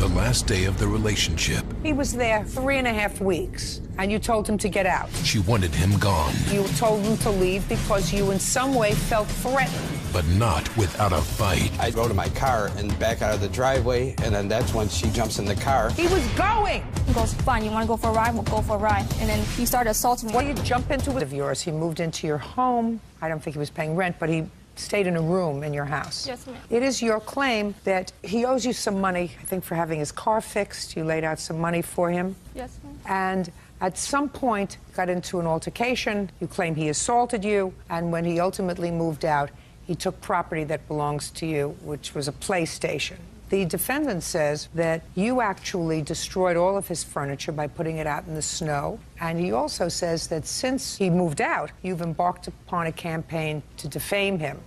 last day of the relationship. He was there 3.5 weeks, and you told him to get out. She wanted him gone. You told him to leave because you in some way felt threatened. But not without a fight. I go to my car and back out of the driveway, and then that's when she jumps in the car. He was going! He goes, fine, you want to go for a ride? We'll go for a ride. And then he started assaulting me. Well, you jump into it of yours. He moved into your home. I don't think he was paying rent, but he stayed in a room in your house. Yes, ma'am. It is your claim that he owes you some money, I think, for having his car fixed. You laid out some money for him. Yes, ma'am. And at some point, got into an altercation. You claim he assaulted you. And when he ultimately moved out, he took property that belongs to you, which was a PlayStation. The defendant says that you actually destroyed all of his furniture by putting it out in the snow. And he also says that since he moved out, you've embarked upon a campaign to defame him.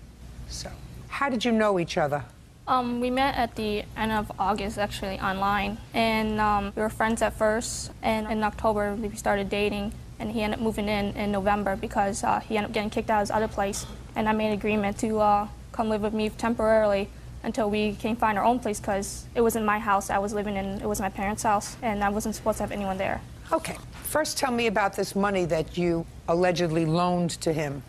So, how did you know each other? We met at the end of August, actually, online. And we were friends at first. And in October, we started dating. And he ended up moving in November because he ended up getting kicked out of his other place. And I made an agreement to come live with me temporarily until we can find our own place, because it wasn't my house I was living in. It was my parents' house, and I wasn't supposed to have anyone there. Okay. First, tell me about this money that you allegedly loaned to him.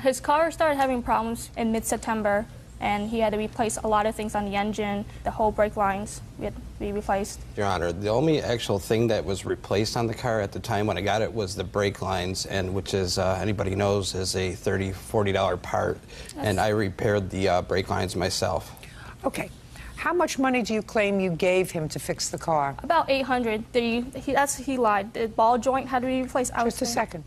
His car started having problems in mid-September, and he had to replace a lot of things on the engine. The whole brake lines had to be replaced. Your Honor, the only actual thing that was replaced on the car at the time when I got it was the brake lines, and which is, anybody knows, is a $30, $40 part. And I repaired the brake lines myself. Okay. How much money do you claim you gave him to fix the car? About $800. He lied. The ball joint had to be replaced. Just a second.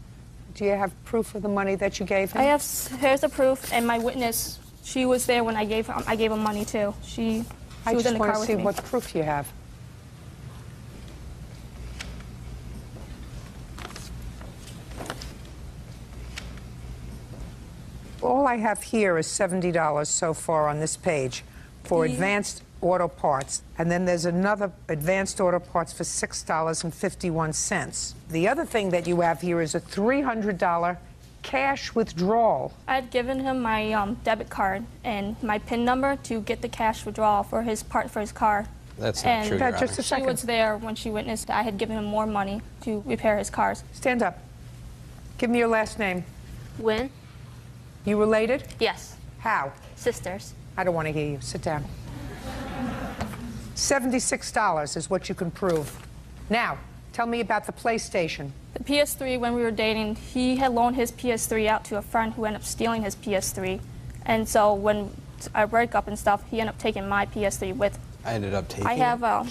Do you have proof of the money that you gave him? Here's the proof, and my witness, she was there when I gave him money too. She was in the car with me. I just want to see what proof you have. All I have here is $70 so far on this page for advanced auto parts, and then there's another advanced auto parts for $6.51. The other thing that you have here is a $300 cash withdrawal. I had given him my debit card and my PIN number to get the cash withdrawal for his car. That's not true, Your Honor. Just a second. She was there when she witnessed I had given him more money to repair his cars. Stand up. Give me your last name. Wynn? You related? Yes. How? Sisters. I don't want to hear you. Sit down. $76 is what you can prove. Now, tell me about the PlayStation. The PS3, when we were dating, he had loaned his PS3 out to a friend who ended up stealing his PS3. And so when I break up and stuff, he ended up taking my PS3 with. I ended up taking I have a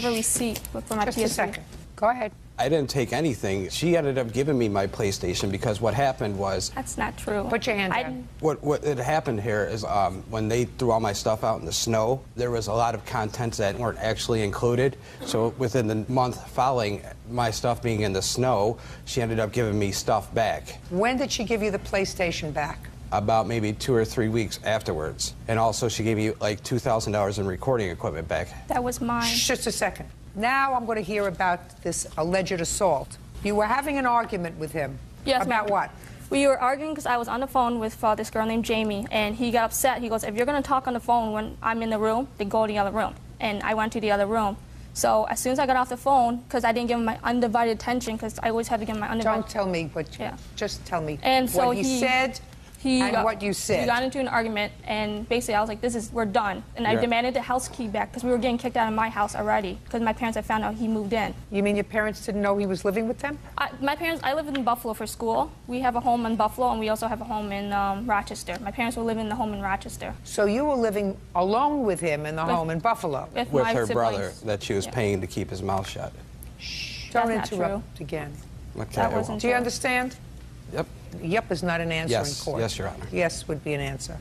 receipt for my PS3. Just a second. Go ahead. I didn't take anything. She ended up giving me my PlayStation because what happened was... That's not true. Put your hand down. What had happened here is when they threw all my stuff out in the snow, there was a lot of contents that weren't actually included. So within the month following my stuff being in the snow, she ended up giving me stuff back. When did she give you the PlayStation back? About maybe 2 or 3 weeks afterwards. And also she gave me like $2,000 in recording equipment back. That was mine. Just a second. Now I'm going to hear about this alleged assault. You were having an argument with him. Yes, about what? We were arguing because I was on the phone with this girl named Jamie, and he got upset. He goes, if you're going to talk on the phone when I'm in the room, then go to the other room. And I went to the other room. So as soon as I got off the phone, because I didn't give him my undivided attention, because I always have to give him my undivided... Don't tell me what you... Yeah. Just tell me and so what he said and what you said. We got into an argument, and basically I was like, we're done. And I demanded the house key back, because we were getting kicked out of my house already, because my parents had found out he moved in. You mean your parents didn't know he was living with them? I live in Buffalo for school. We have a home in Buffalo, and we also have a home in Rochester. My parents were living in the home in Rochester. So you were living alone with him in the home in Buffalo? With her siblings. brother that she was paying to keep his mouth shut. Shh. Don't interrupt again. Okay, that wasn't Do you true. understand? Yep. Yep is not an answer in court. Yes, Your Honor. Yes would be an answer.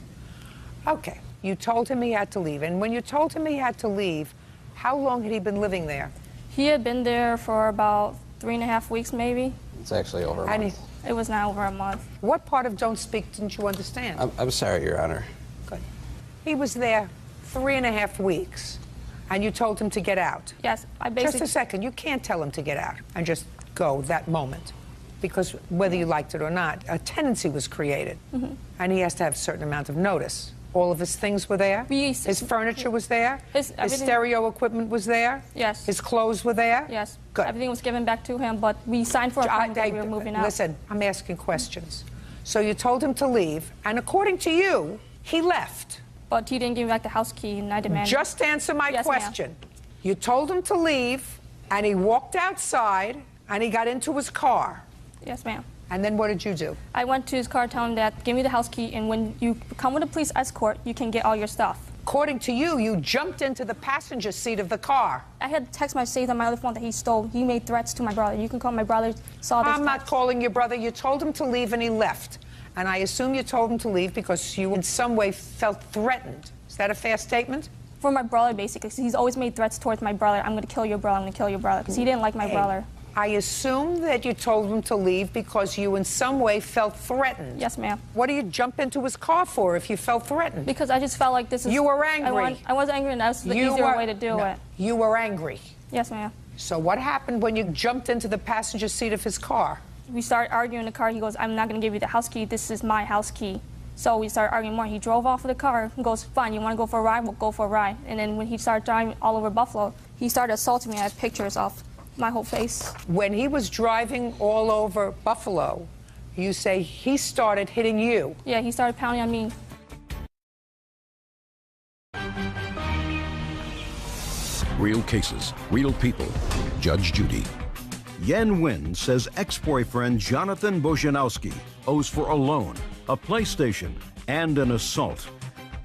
Okay. You told him he had to leave. And when you told him he had to leave, how long had he been living there? He had been there for about 3.5 weeks, maybe. It's actually over a month. It was not over a month. What part of don't speak didn't you understand? I'm sorry, Your Honor. Good. He was there 3.5 weeks, and you told him to get out. Yes, I basically... Just a second. You can't tell him to get out and just go that moment, because whether you liked it or not, a tendency was created, and he has to have a certain amount of notice. All of his things were there? We- His furniture was there? His His everything- stereo equipment was there? Yes. His clothes were there? Yes. Good. Everything was given back to him, but we signed for a contract that we were moving out. Listen, I'm asking questions. So you told him to leave, and according to you, he left. But he didn't give me back the house key, and I demanded. Just answer my Yes, ma'am. question. You told him to leave, and he walked outside, and he got into his car. Yes, ma'am. And then what did you do? I went to his car, telling him that, give me the house key, and when you come with a police escort, you can get all your stuff. According to you, you jumped into the passenger seat of the car. I had text message saved on my other phone that he stole. He made threats to my brother. You can call my brother. Saw this. I'm not calling your brother. You told him to leave, and he left. And I assume you told him to leave because you in some way felt threatened. Is that a fair statement? For my brother, basically. 'Cause he's always made threats towards my brother. I'm going to kill your brother. I'm going to kill your brother. Because he didn't like my brother. I assume that you told him to leave because you in some way felt threatened. Yes, ma'am. What do you jump into his car for if you felt threatened? Because I just felt like this is... You were angry. I was angry, and that was the You easier were- way to do no, it. You were angry. Yes, ma'am. So what happened when you jumped into the passenger seat of his car? We started arguing in the car. He goes, I'm not going to give you the house key. This is my house key. So we started arguing more. He drove off of the car and goes, fine, you want to go for a ride? We'll go for a ride. And then when he started driving all over Buffalo, he started assaulting me. I have pictures of my whole face. When he was driving all over Buffalo, you say he started hitting you. Yeah, he started pounding on me. Real cases, real people. Judge Judy. Yen Win says ex-boyfriend Jonathan Bojanowski owes for a loan, a PlayStation, and an assault.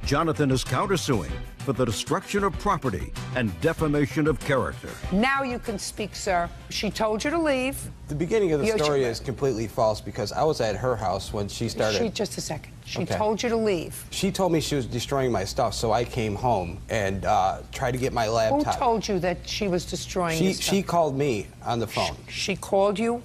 Jonathan is countersuing for the destruction of property and defamation of character. Now you can speak, sir. She told you to leave. The beginning of the You- story is completely false because I was at her house when she started. Just a second. She Okay. told you to leave. She told me she was destroying my stuff, so I came home and tried to get my Who laptop. told you that she was destroying your stuff? She called me on the phone. She called you?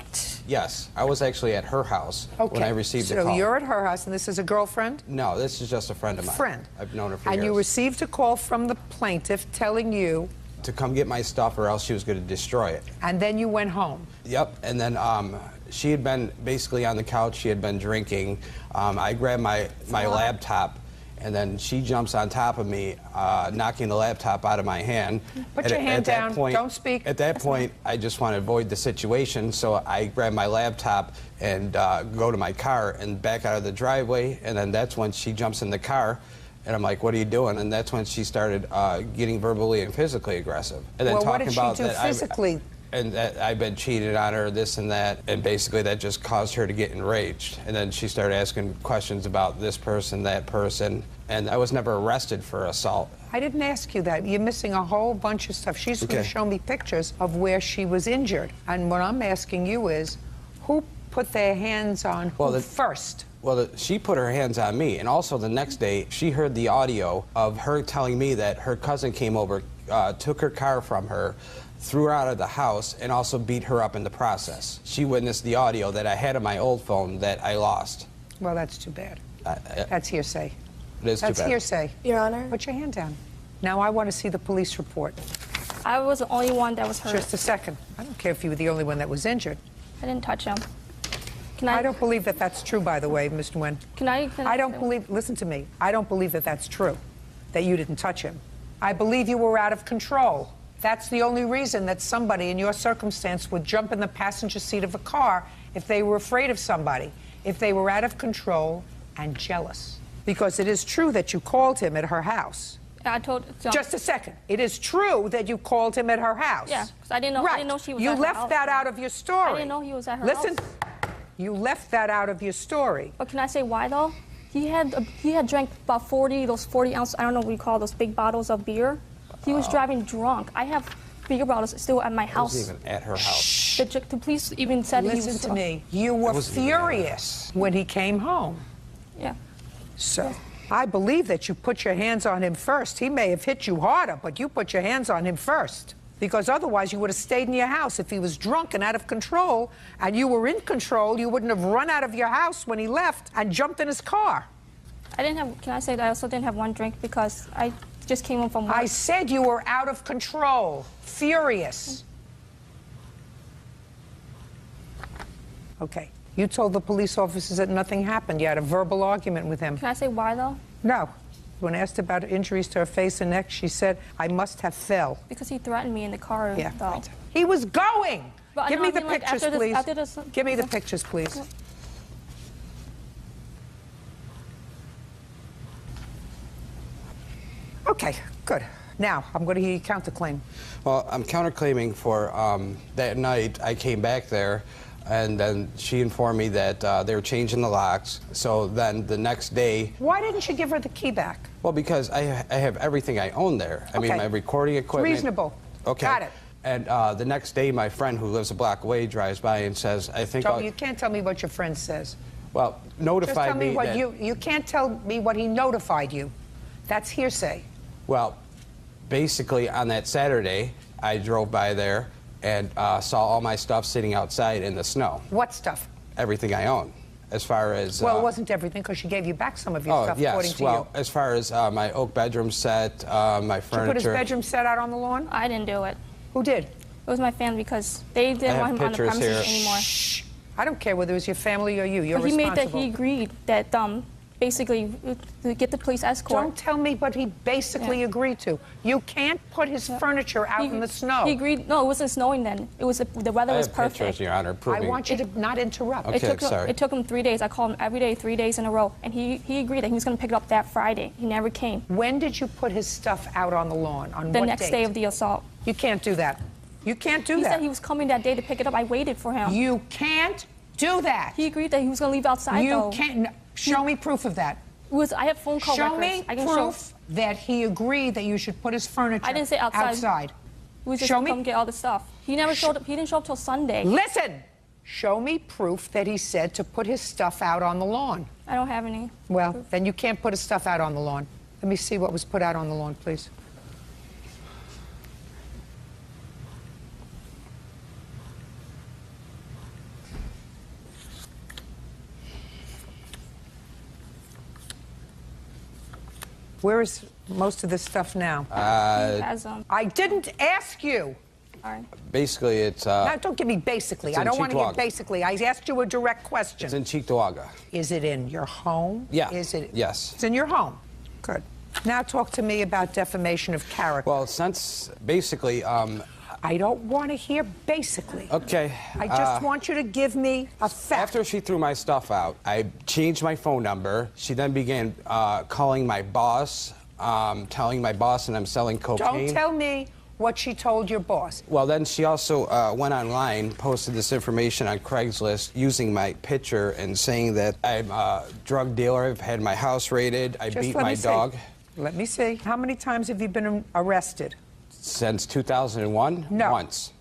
Yes, I was actually at her house Okay. when I received the So call. you're at her house, and this is a girlfriend? No, this is just a friend of mine. Friend. I've known her for And years. you received a call from the plaintiff telling you, to come get my stuff or else she was going to destroy it. and then you went home. Yep, and then she had been basically on the couch. She had been drinking. I grabbed my laptop, and then she jumps on top of me, knocking the laptop out of my hand. Put your hand that down. Point, Don't speak. At that point, I just want to avoid the situation, so I grab my laptop and go to my car and back out of the driveway, and then that's when she jumps in the car. And I'm like, what are you doing? And that's when she started getting verbally and physically aggressive. And then Well, what talking did she about do that physically? and that I've been cheated on her, this and that, and basically that just caused her to get enraged. And then she started asking questions about this person, that person, and I was never arrested for assault. I didn't ask you that. You're missing a whole bunch of stuff. She's going Okay. to show me pictures of where she was injured. And what I'm asking you is, who put their hands on who first? Well, she put her hands on me, and also the next day, she heard the audio of her telling me that her cousin came over, took her car from her, threw her out of the house, and also beat her up in the process. She witnessed the audio that I had on my old phone that I lost. Well, that's too bad. That's hearsay. It is too That's bad. hearsay. Your Honor. Put your hand down. Now I want to see the police report. I was the only one that was hurt. Just a second. I don't care if you were the only one that was injured. I didn't touch him. Can I don't believe that that's true, by the way, Mr. Nguyen. Can I I don't believe, listen to me, I don't believe that that's true, that you didn't touch him. I believe you were out of control. That's the only reason that somebody in your circumstance would jump in the passenger seat of a car if they were afraid of somebody, if they were out of control and jealous. Because it is true that you called him at her house. I told. So, Just a second. It is true that you called him at her house. Yeah, 'cause I didn't know. Right. I didn't know she was. You at her left house. that out of your story. I didn't know he was at her Listen, house. you left that out of your story. But can I say why though? He had drank about 40 ounce. I don't know what you call those big bottles of beer. He was driving drunk. I have beer bottles still at my I house. wasn't even at her house. The police even said he was. Listen to me. You were wasn't even at her furious when he came home. Yeah. So I believe that you put your hands on him first. He may have hit you harder, but you put your hands on him first. Because otherwise you would have stayed in your house. If he was drunk and out of control and you were in control, you wouldn't have run out of your house when he left and jumped in his car. I didn't have. Can I say that I also didn't have one drink because I just came home from work. I said you were out of control, furious. Okay. You told the police officers that nothing happened. You had a verbal argument with him. Can I say why though? No. When asked about injuries to her face and neck, she said, I must have fell. Because he threatened me in the car, Yeah, though. right. He was going. But Give no, me I the mean, like, pictures, after please. this, Give me the pictures, please. Okay, good. Now, I'm going to hear you counterclaim. Well, I'm counterclaiming for that night I came back there, and then she informed me that they were changing the locks. So then the next day... Why didn't you give her the key back? Well, because I have everything I own there. I mean, Okay. my recording equipment... It's reasonable. Okay. Got it. And the next day, my friend who lives a block away drives by and says, I think... You can't tell me what your friend says. Well, Just notified tell me me what that... you can't tell me what he notified you. That's hearsay. Well, basically, on that Saturday, I drove by there and saw all my stuff sitting outside in the snow. What stuff? Everything I own, as far as... Well, it wasn't everything because she gave you back some of your stuff, according to well, you. as far as my oak bedroom set, my furniture... Did you put his bedroom set out on the lawn? I didn't do it. Who did? It was my family because they didn't have want him on the pictures premises here. anymore. Shh. I don't care whether it was your family or you. You're But he made responsible. that he agreed that basically to get the police escort. Don't tell me what he basically Yeah. agreed to. You can't put his furniture out in the snow. He agreed. No, it wasn't snowing then. It was the weather I was have perfect. pictures, Your Honor, I proving... want you to not interrupt. Okay. It took him 3 days. I called him every day, 3 days in a row, and he agreed that he was going to pick it up that Friday. He never came. When did you put his stuff out on the lawn? On The what next date? day of the assault. You can't do that. You can't do He that. said he was coming that day to pick it up. I waited for him. You can't do that. He agreed that he was going to leave outside, You though. can't. Show me proof of that. I have phone call Show records. me I can proof that he agreed that you should put his furniture I didn't say outside. He was just Show to me. come get all the stuff. He never showed up. He didn't show up till Sunday. Listen. Show me proof that he said to put his stuff out on the lawn. I don't have any. Well, then you can't put his stuff out on the lawn. Let me see what was put out on the lawn, please. Where is most of this stuff now? He has I didn't ask you. Sorry. Basically, it's... Now, don't give me basically. it's I in don't want to hear Cheektowaga. basically. I asked you a direct question. It's in Cheektowaga. Is it in your home? Yeah. Is it? Yes. It's in your home. Good. Now talk to me about defamation of character. Well, since basically... I don't want to hear basically. okay. I just want you to give me a fact. After she threw my stuff out, I changed my phone number. She then began calling my boss, telling my boss that I'm selling cocaine. Don't tell me what she told your boss. Well, then she also went online, posted this information on Craigslist using my picture and saying that I'm a drug dealer. I've had my house raided. I Just beat let my me see. dog. Let me see. How many times have you been arrested? Since 2001? No. Once.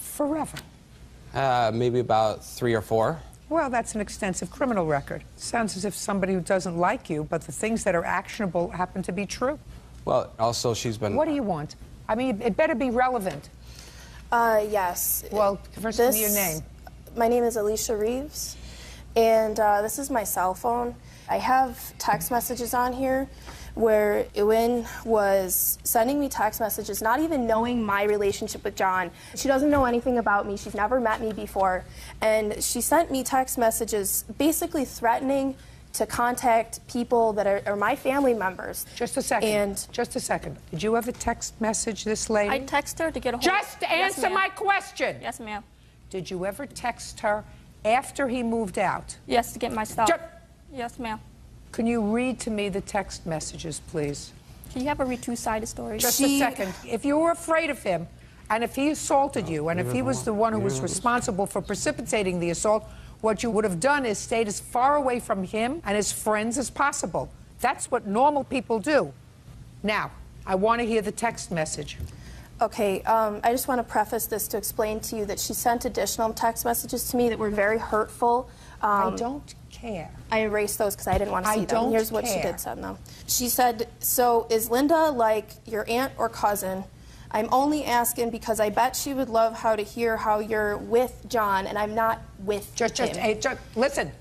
Forever. Maybe about 3 or 4. Well, that's an extensive criminal record. Sounds as if somebody who doesn't like you, but the things that are actionable happen to be true. Well, also she's been... What do you want? I mean, it better be relevant. Yes. Well, first give me your name. My name is Alicia Reeves, and this is my cell phone. I have text messages on here where Ewan was sending me text messages, not even knowing my relationship with John. She doesn't know anything about me. She's never met me before. And she sent me text messages basically threatening to contact people that are my family members. Just a second. And just a second. Did you ever text message this lady? I text her to get a hold. Just Yes, answer ma'am. my question. Yes, ma'am. Did you ever text her after he moved out? Yes, to get my stuff. Ju- Yes, ma'am. Can you read to me the text messages, please? Can you have a read two-sided story? Just a second. If you were afraid of him, and if he assaulted you, and if he was the one who was responsible for precipitating the assault, what you would have done is stayed as far away from him and his friends as possible. That's what normal people do. Now, I want to hear the text message. Okay, I just want to preface this to explain to you that she sent additional text messages to me that were very hurtful. I don't care. I erased those because I didn't want to I see them. don't Here's what she care. did send them. She said, "So is Linda like your aunt or cousin? I'm only asking because I bet she would love how to hear how you're with John, and I'm not with him." Listen.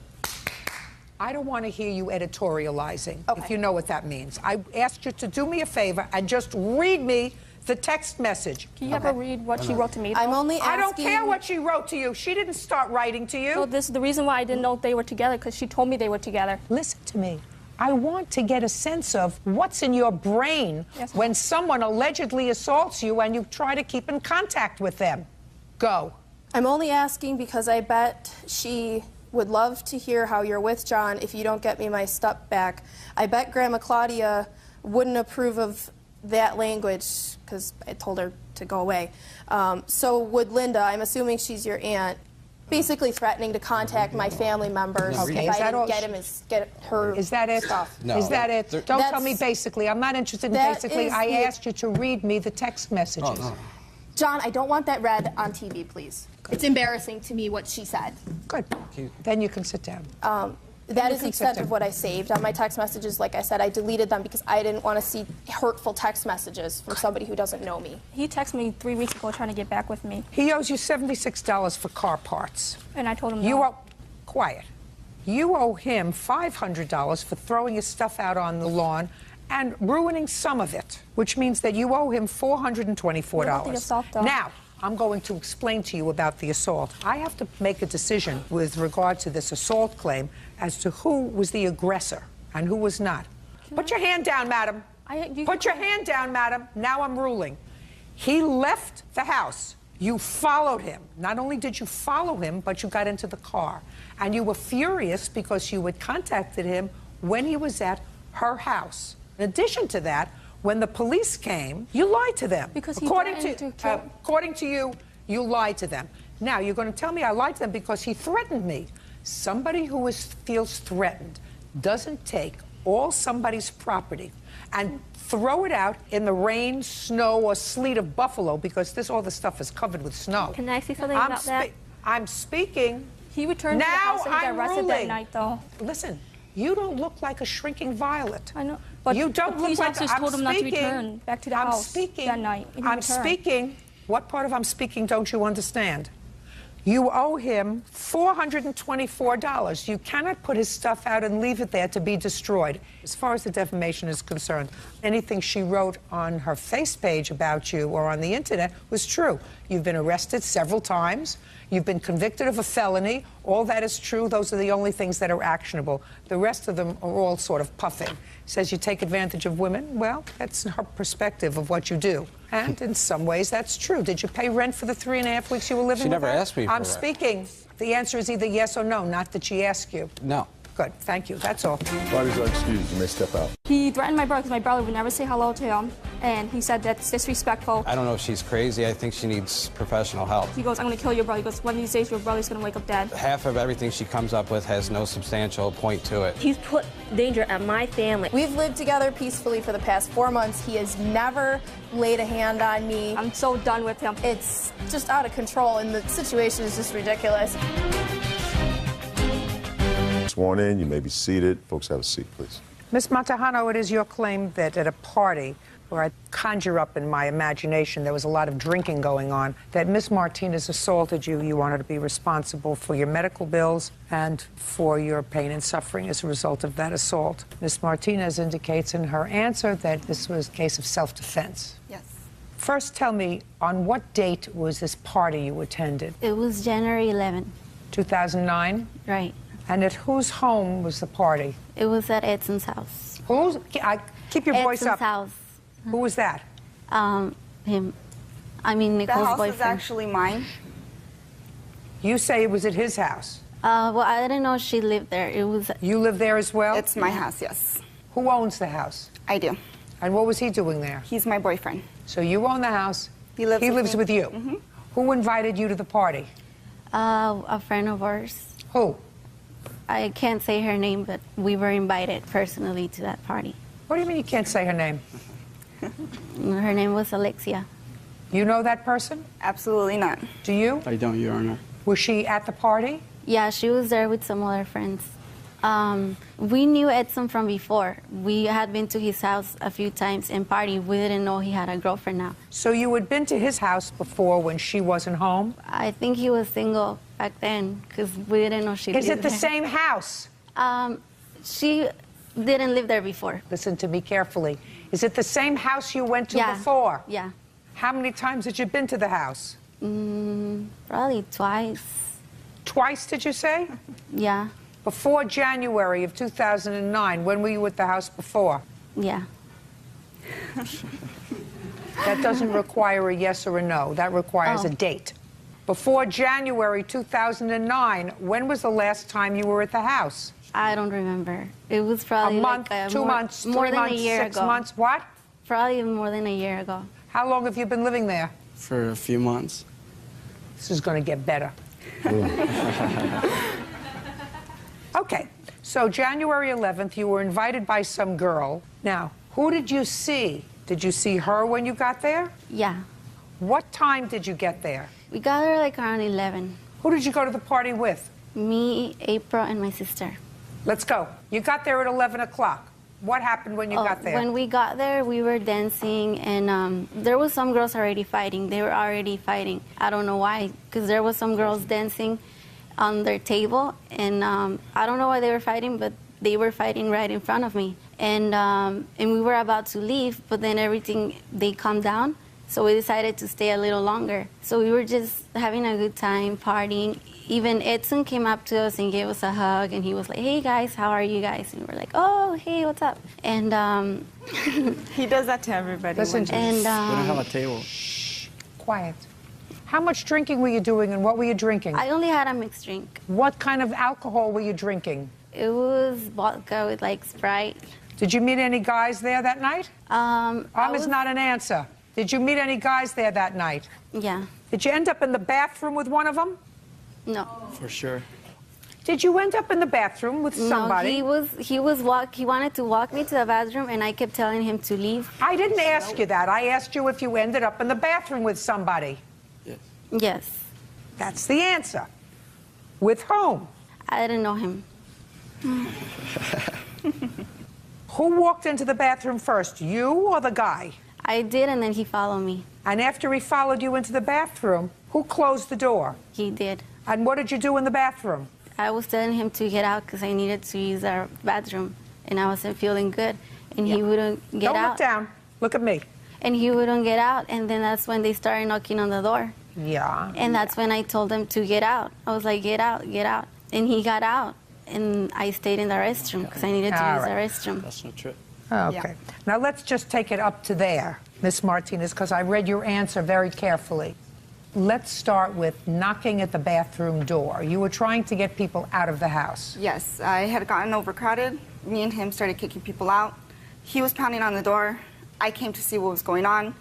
I don't want to hear you editorializing, Okay. if you know what that means. I asked you to do me a favor and just read me the text message. Can you have her read what she wrote to me? I'm only asking... I don't care what she wrote to you. She didn't start writing to you. So this is the reason why I didn't know they were together, because she told me they were together. Listen to me. I want to get a sense of what's in your brain when someone allegedly assaults you and you try to keep in contact with them. Go. I'm only asking because I bet she would love to hear how you're with John if you don't get me my stuff back. I bet Grandma Claudia wouldn't approve of that language because I told her to go away. So would Linda. I'm assuming she's your aunt. Basically threatening to contact my family members Okay, if is I that all? didn't get her Is that it? stuff. No. Is that it? Don't tell me That's- basically. I'm not interested in that basically. is I the- asked you to read me the text messages. Oh, no. John, I don't want that read on TV, please. It's embarrassing to me what she said. Good. Then you can sit down. That you is can the sit extent down. of what I saved. On my text messages, like I said, I deleted them because I didn't want to see hurtful text messages from somebody who doesn't know me. He texted me 3 weeks ago trying to get back with me, He owes you $76 for car parts. and I told him You no. owe, quiet. You owe him $500 for throwing his stuff out on the lawn and ruining some of it, which means that you owe him $424. What about the assault, though? Now, I'm going to explain to you about the assault. I have to make a decision with regard to this assault claim as to who was the aggressor and who was not. Put your hand down, madam. Put your hand down, madam. Now I'm ruling. He left the house. You followed him. Not only did you follow him, but you got into the car. And you were furious because you had contacted him when he was at her house. In addition to that, when the police came, you lied to them. Because he according threatened to kill- according to you, you lied to them. Now, you're going to tell me I lied to them because he threatened me. Somebody who feels threatened doesn't take all somebody's property and throw it out in the rain, snow, or sleet of Buffalo, because all this stuff is covered with snow. Can I ask you something about that? I'm speaking. He returned to the Now house and he got I'm arrested that ruling. night, though. Listen, you don't look like a shrinking violet. I know, but you don't the police look like officers I'm told him not to speaking- return back to the I'm house speaking, that night. He didn't I'm return. speaking. What part of I'm speaking don't you understand? You owe him $424. You cannot put his stuff out and leave it there to be destroyed. As far as the defamation is concerned, anything she wrote on her face page about you or on the internet was true. You've been arrested several times. You've been convicted of a felony. All that is true. Those are the only things that are actionable. The rest of them are all sort of puffing. Says you take advantage of women. Well, that's her perspective of what you do. And in some ways, that's true. Did you pay rent for the 3.5 weeks you were living She with never her? asked me for I'm rent. speaking. The answer is either yes or no, not that she asked you. No. Good. Thank you. That's all. Bodies are excused. You may step out. He threatened my brother because my brother would never say hello to him, and he said that's disrespectful. I don't know if she's crazy. I think she needs professional help. He goes, I'm going to kill your brother. He goes, one of these days your brother's going to wake up dead. Half of everything she comes up with has no substantial point to it. He's put danger at my family. We've lived together peacefully for the past 4 months. He has never laid a hand on me. I'm so done with him. It's just out of control, and the situation is just ridiculous. Sworn in, you may be seated. Folks, have a seat, please. Ms. Montejano, it is your claim that at a party where I conjure up in my imagination there was a lot of drinking going on, that Ms. Martinez assaulted you. You want her to be responsible for your medical bills and for your pain and suffering as a result of that assault. Ms. Martinez indicates in her answer that this was a case of self-defense. Yes. First, tell me, on what date was this party you attended? It was January 11, 2009? right? And at whose home was the party? It was at Edson's house. Who's? Keep your voice Edson's up. house. Who was that? Him. I mean, The Nicole's house boyfriend. is actually mine. You say it was at his house. Well, I didn't know she lived there. It was. You live there as well? It's my house, yes. Who owns the house? I do. And what was he doing there? He's my boyfriend. So you own the house. He lives with me. with you. Mm-hmm. Who invited you to the party? A friend of ours. Who? I can't say her name, but we were invited personally to that party. What do you mean you can't say her name? Her name was Alexia. You know that person? Absolutely not. Do you? I don't, Your Honor. Was she at the party? Yeah, she was there with some other friends. We knew Edson from before. We had been to his house a few times and party. We didn't know he had a girlfriend now. So you had been to his house before when she wasn't home? I think he was single back then because we didn't know she Is it lived the there. same house? She didn't live there before. Listen to me carefully. Is it the same house you went to Yeah. before? Yeah. How many times had you been to the house? Probably twice. Twice, did you say? Yeah. Before January of 2009, when were you at the house before? Yeah. That doesn't require a yes or a no. That requires a date. Before January 2009, when was the last time you were at the house? I don't remember. It was probably A month, like 2 months, 3 more than months, a year 6 ago. months, what? Probably more than a year ago. How long have you been living there? For a few months. This is going to get better. Okay, so January 11th, you were invited by some girl. Now, who did you see? Did you see her when you got there? Yeah. What time did you get there? We got there like around 11. Who did you go to the party with? Me, April, and my sister. Let's go. You got there at 11 o'clock. What happened when you got there? When we got there, we were dancing, and there was some girls already fighting. They were already fighting. I don't know why, because there was some girls dancing on their table, and I don't know why they were fighting, but they were fighting right in front of me. And we were about to leave, but then they calmed down, so we decided to stay a little longer. So we were just having a good time, partying. Even Edson came up to us and gave us a hug, and he was like, "Hey guys, how are you guys?" And we're like, "Oh, hey, what's up?" And He does that to everybody. Listen to and We don't have a table. Quiet. How much drinking were you doing, and what were you drinking? I only had a mixed drink. What kind of alcohol were you drinking? It was vodka with like Sprite. Did you meet any guys there that night? Is not an answer. Did you meet any guys there that night? Yeah. Did you end up in the bathroom with one of them? No. For sure. Did you end up in the bathroom with somebody? No, he wanted to walk me to the bathroom, and I kept telling him to leave. I didn't ask you that. I asked you if you ended up in the bathroom with somebody. Yes. Yes. That's the answer. With whom? I didn't know him. Who walked into the bathroom first, you or the guy? I did, and then he followed me. And after he followed you into the bathroom, who closed the door? He did. And what did you do in the bathroom? I was telling him to get out because I needed to use our bathroom, and I wasn't feeling good, and he wouldn't get Don't out. look down. Look at me. And he wouldn't get out, and then that's when they started knocking on the door. Yeah. And that's when I told him to get out. I was like, get out, get out. And he got out, and I stayed in the restroom because I needed to All use right. the restroom. That's not true. Okay. Now let's just take it up to there, Miss Martinez, because I read your answer very carefully. Let's start with knocking at the bathroom door. You were trying to get people out of the house. Yes, I had gotten overcrowded. Me and him started kicking people out. He was pounding on the door. I came to see what was going on.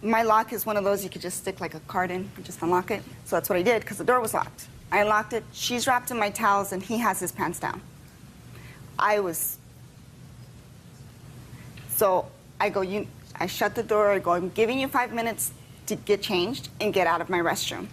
My lock is one of those you could just stick like a card in and just unlock it. So that's what I did because the door was locked. I unlocked it. She's wrapped in my towels and he has his pants down. So I go, I shut the door. I go, I'm giving you 5 minutes to get changed and get out of my restroom.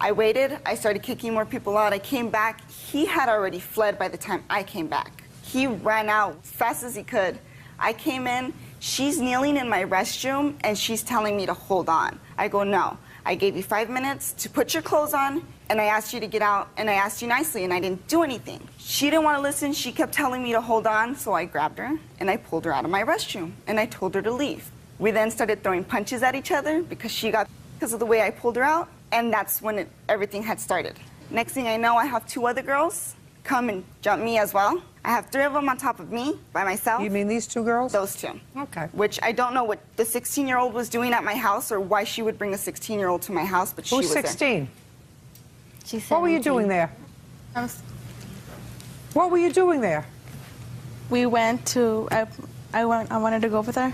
I waited. I started kicking more people out. I came back. He had already fled by the time I came back. He ran out as fast as he could. I came in. She's kneeling in my restroom, and she's telling me to hold on. I go, no. I gave you 5 minutes to put your clothes on, and I asked you to get out, and I asked you nicely, and I didn't do anything. She didn't want to listen. She kept telling me to hold on, so I grabbed her, and I pulled her out of my restroom, and I told her to leave. We then started throwing punches at each other because of the way I pulled her out, and that's when everything had started. Next thing I know, I have 2 other girls come and jump me as well. I have 3 of them on top of me by myself. You mean these 2 girls? Those 2. Okay. Which I don't know what the 16-year-old was doing at my house or why she would bring a 16-year-old to my house, but she was Who's 16? She's 17. What were you doing there? What were you doing there? We went to, I wanted to go with her,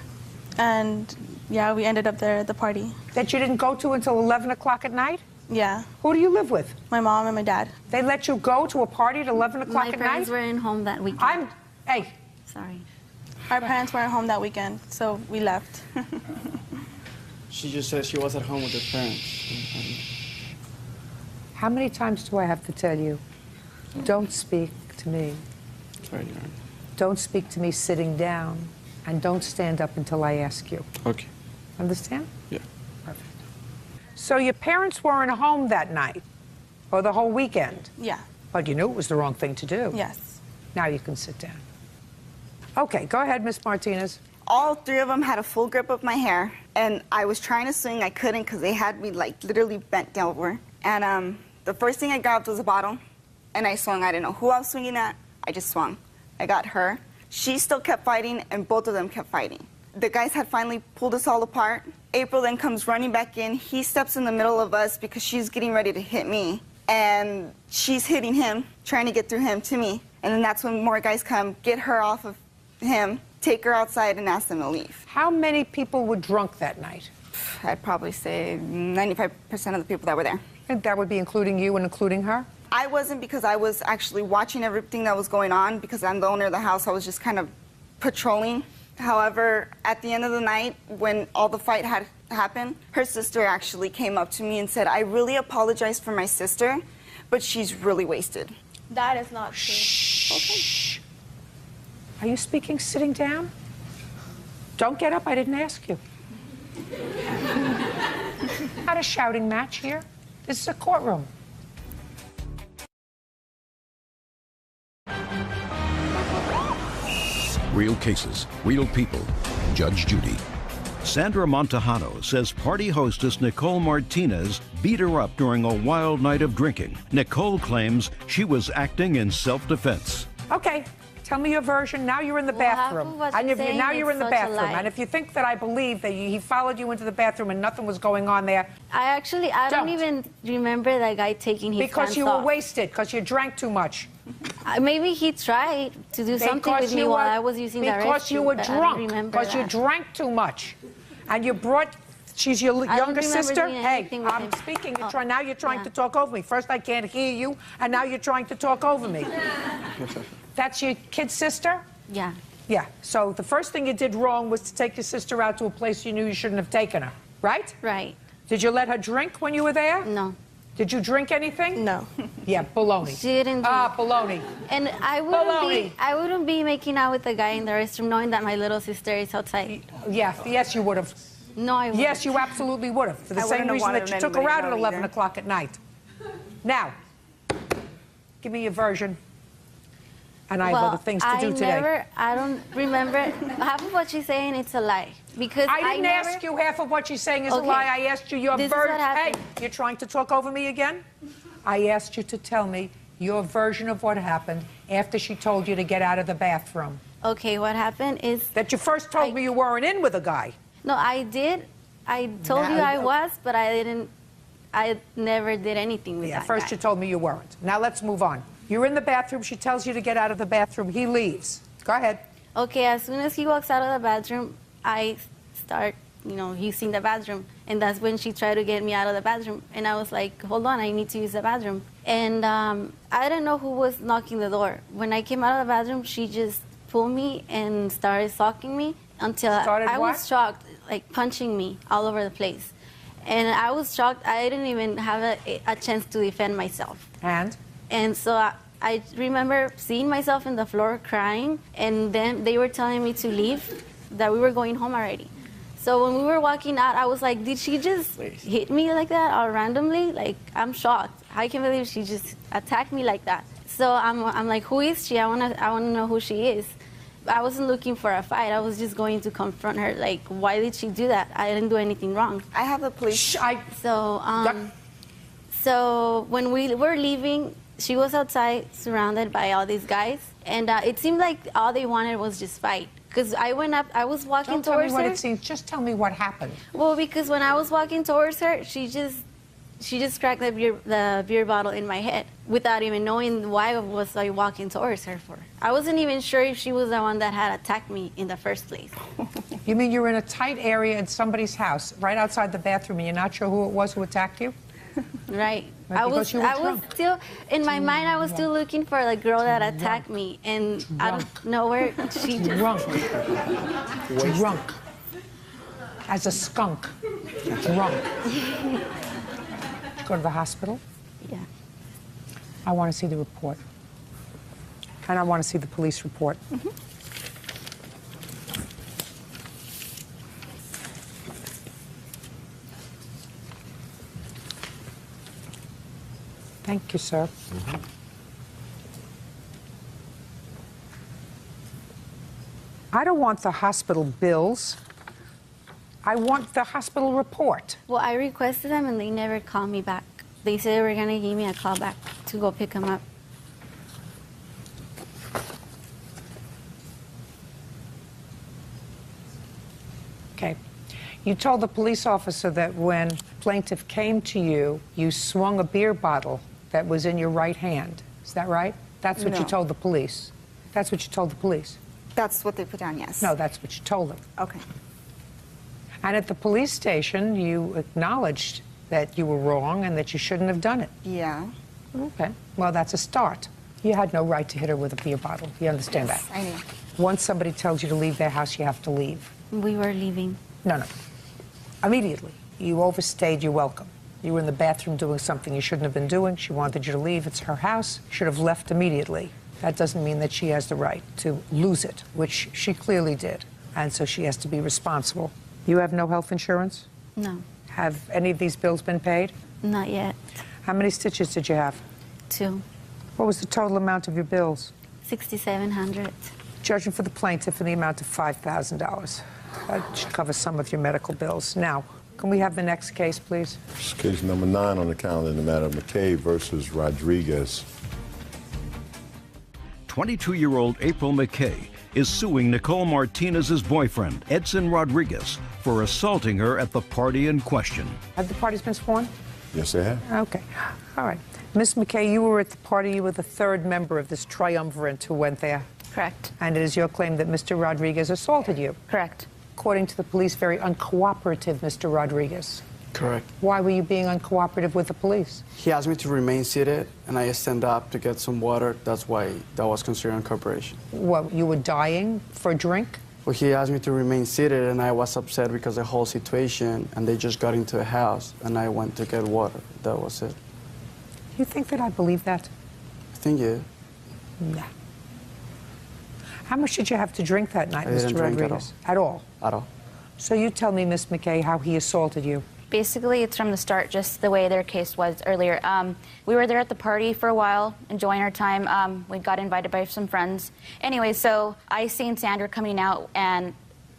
and yeah, we ended up there at the party. That you didn't go to until 11 o'clock at night? Yeah. Who do you live with? My mom and my dad. They let you go to a party at 11 o'clock My at parents night? were in home that weekend. Hey. Sorry. Our parents weren't home that weekend, so we left. She just said she was at home with her parents. How many times do I have to tell you? Don't speak to me. Sorry, Your Honor. Don't speak to me sitting down. And don't stand up until I ask you. Okay. Understand? Yeah. Perfect. So your parents weren't home that night or the whole weekend? Yeah. But you knew it was the wrong thing to do. Yes. Now you can sit down. Okay, go ahead, Miss Martinez. All 3 of them had a full grip of my hair, and I was trying to swing. I couldn't because they had me like literally bent over. And the first thing I grabbed was a bottle, and I swung. I didn't know who I was swinging at. I just swung. I got her. She still kept fighting, and both of them kept fighting. The guys had finally pulled us all apart. April then comes running back in. He steps in the middle of us because she's getting ready to hit me. And she's hitting him, trying to get through him to me. And then that's when more guys come, get her off of him, take her outside, and ask them to leave. How many people were drunk that night? I'd probably say 95% of the people that were there. And that would be including you and including her? I wasn't, because I was actually watching everything that was going on. Because I'm the owner of the house, I was just kind of patrolling. However, at the end of the night, when all the fight had happened, her sister actually came up to me and said, I really apologize for my sister, but she's really wasted. That is not true. Shh. Are you speaking sitting down? Don't get up, I didn't ask you. Not a shouting match here. This is a courtroom. Real cases, real people. Judge Judy. Sandra Montejano says party hostess Nicole Martinez beat her up during a wild night of drinking. Nicole claims she was acting in self-defense. Okay, tell me your version. Now you're in the bathroom. Now you're in the bathroom. And if you think that I believe that he followed you into the bathroom and nothing was going on there, I don't even remember that guy taking his because pants you were off. wasted, because you drank too much. Maybe he tried to do something with me while I was using the restroom. Because you were drunk. Because you drank too much. And you brought, she's your younger sister? Hey, I'm speaking. Now you're trying to talk over me. First I can't hear you, and now you're trying to talk over me. That's your kid sister? Yeah. Yeah. So the first thing you did wrong was to take your sister out to a place you knew you shouldn't have taken her, right? Right. Did you let her drink when you were there? No. Did you drink anything? No. Yeah, baloney. She didn't. Baloney. And I wouldn't be making out with the guy in the restroom knowing that my little sister is outside. Yeah, yes, you would have. No, I wouldn't. Yes, you absolutely would have. For the same reason that you took her out at 11 o'clock at night. Now, give me your version. And I have other things to do today. I don't remember. Half of what she's saying, it's a lie. Because I didn't ask you half of what she's saying is a lie. I asked you your version. Hey, you're trying to talk over me again? I asked you to tell me your version of what happened after she told you to get out of the bathroom. Okay, what happened is... That you first told me you weren't in with a guy. No, I did. I told you I was, but I didn't... I never did anything with that First guy. you told me you weren't. Now let's move on. You're in the bathroom. She tells you to get out of the bathroom. He leaves. Go ahead. Okay, as soon as he walks out of the bathroom, I start, using the bathroom. And that's when she tried to get me out of the bathroom. And I was like, hold on, I need to use the bathroom. And I didn't know who was knocking the door. When I came out of the bathroom, she just pulled me and started stalking me until I was shocked, like punching me all over the place. And I was shocked. I didn't even have a chance to defend myself. And so I remember seeing myself in the floor crying, and then they were telling me to leave, that we were going home already. So when we were walking out, I was like, did she just hit me like that or randomly? Like, I'm shocked. I can't believe she just attacked me like that. So I'm like, who is she? I wanna know who she is. I wasn't looking for a fight. I was just going to confront her. Like, why did she do that? I didn't do anything wrong. I have the police. So when we were leaving, she was outside surrounded by all these guys. And it seemed like all they wanted was just fight. Because I went up, I was walking towards her. Don't tell me what it seems, just tell me what happened. Well, because when I was walking towards her, she just cracked the beer bottle in my head without even knowing why I was walking towards her for. I wasn't even sure if she was the one that had attacked me in the first place. You mean you're in a tight area in somebody's house, right outside the bathroom, and you're not sure who it was who attacked you? Right. I was still, in my mind, I was still looking for the girl that attacked me, and out of nowhere, she just... Drunk. As a skunk. Drunk. Go to the hospital? Yeah. I want to see the report. And I want to see the police report. Thank you, sir. I don't want the hospital bills. I want the hospital report. Well, I requested them, and they never called me back. They said they were going to give me a call back to go pick them up. Okay. You told the police officer that when plaintiff came to you, you swung a beer bottle that was in your right hand. Is that right? That's what you told the police. That's what you told the police. That's what they put down, yes. No, that's what you told them. Okay. And at the police station, you acknowledged that you were wrong and that you shouldn't have done it. Yeah. Okay. Well, that's a start. You had no right to hit her with a beer bottle. You understand Yes, that? I know. Once somebody tells you to leave their house, you have to leave. We were leaving. No. Immediately. You overstayed your welcome. You were in the bathroom doing something you shouldn't have been doing. She wanted you to leave. It's her house. You should have left immediately. That doesn't mean that she has the right to lose it, which she clearly did. And so she has to be responsible. You have no health insurance? No, Have any of these bills been paid? not yet. How many stitches did you have? 2. What was the total amount of your bills? $6,700. Judging for the plaintiff in the amount of $5,000. That should cover some of your medical bills. Now, can we have the next case, please? This is case number 9 on the calendar in the matter of McKay versus Rodriguez. 22-year-old April McKay is suing Nicole Martinez's boyfriend, Edson Rodriguez, for assaulting her at the party in question. Have the parties been sworn? Yes, they have. Okay. All right. Miss McKay, you were at the party. You were the third member of this triumvirate who went there. Correct. And it is your claim that Mr. Rodriguez assaulted you. Correct. According to the police, very uncooperative, Mr. Rodriguez. Correct. Why were you being uncooperative with the police? He asked me to remain seated, and I stand up to get some water. That's why that was considered uncooperation. What, you were dying for a drink? Well, he asked me to remain seated, and I was upset because of the whole situation, and they just got into the house, and I went to get water. That was it. You think that I believe that? I think, yeah. No. How much did you have to drink that night, I Mr. didn't drink Rodriguez? At all? At all. So you tell me, Miss McKay, how he assaulted you. Basically, it's from the start, just the way their case was earlier. We were there at the party for a while, enjoying our time. We got invited by some friends. Anyway, so I seen Sandra coming out, and